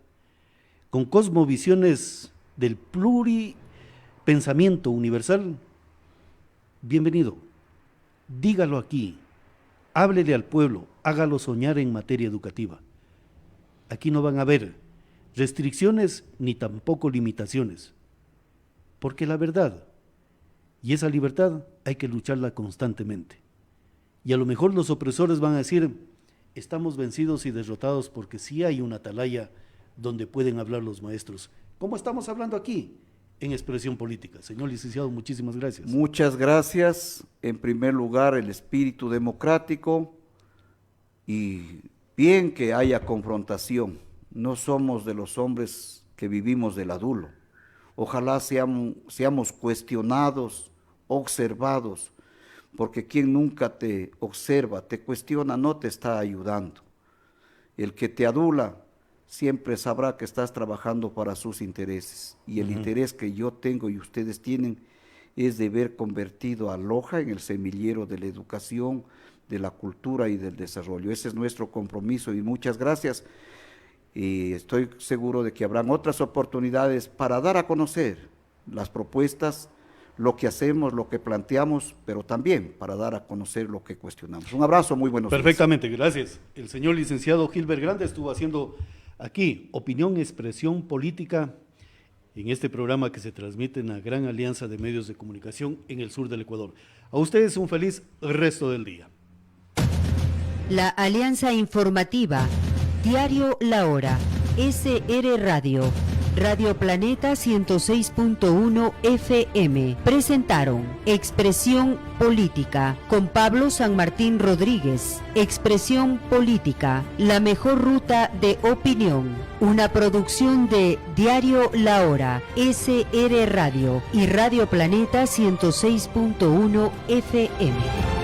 con cosmovisiones del pluripensamiento universal, bienvenido, dígalo aquí, háblele al pueblo, hágalo soñar en materia educativa. Aquí no van a haber restricciones ni tampoco limitaciones, porque la verdad y esa libertad hay que lucharla constantemente. Y a lo mejor los opresores van a decir, estamos vencidos y derrotados porque sí hay una atalaya donde pueden hablar los maestros, como estamos hablando aquí, en expresión política. Señor licenciado, muchísimas gracias. Muchas gracias. En primer lugar, el espíritu democrático, y bien que haya confrontación. No somos de los hombres que vivimos del adulo. Ojalá seamos cuestionados, observados, porque quien nunca te observa, te cuestiona, no te está ayudando. El que te adula siempre sabrá que estás trabajando para sus intereses, y el interés que yo tengo y ustedes tienen es de ver convertido a Loja en el semillero de la educación, de la cultura y del desarrollo. Ese es nuestro compromiso, y muchas gracias. Y estoy seguro de que habrán otras oportunidades para dar a conocer las propuestas, lo que hacemos, lo que planteamos, pero también para dar a conocer lo que cuestionamos. Un abrazo, muy buenos días. Perfectamente, gracias. El señor licenciado Gilbert Grande estuvo haciendo aquí opinión, expresión política en este programa que se transmite en la gran alianza de medios de comunicación en el sur del Ecuador. A ustedes un feliz resto del día. La alianza informativa, Diario La Hora, SR Radio, Radio Planeta 106.1 FM, presentaron Expresión Política con Pablo San Martín Rodríguez. Expresión Política, la mejor ruta de opinión. Una producción de Diario La Hora, SR Radio y Radio Planeta 106.1 FM.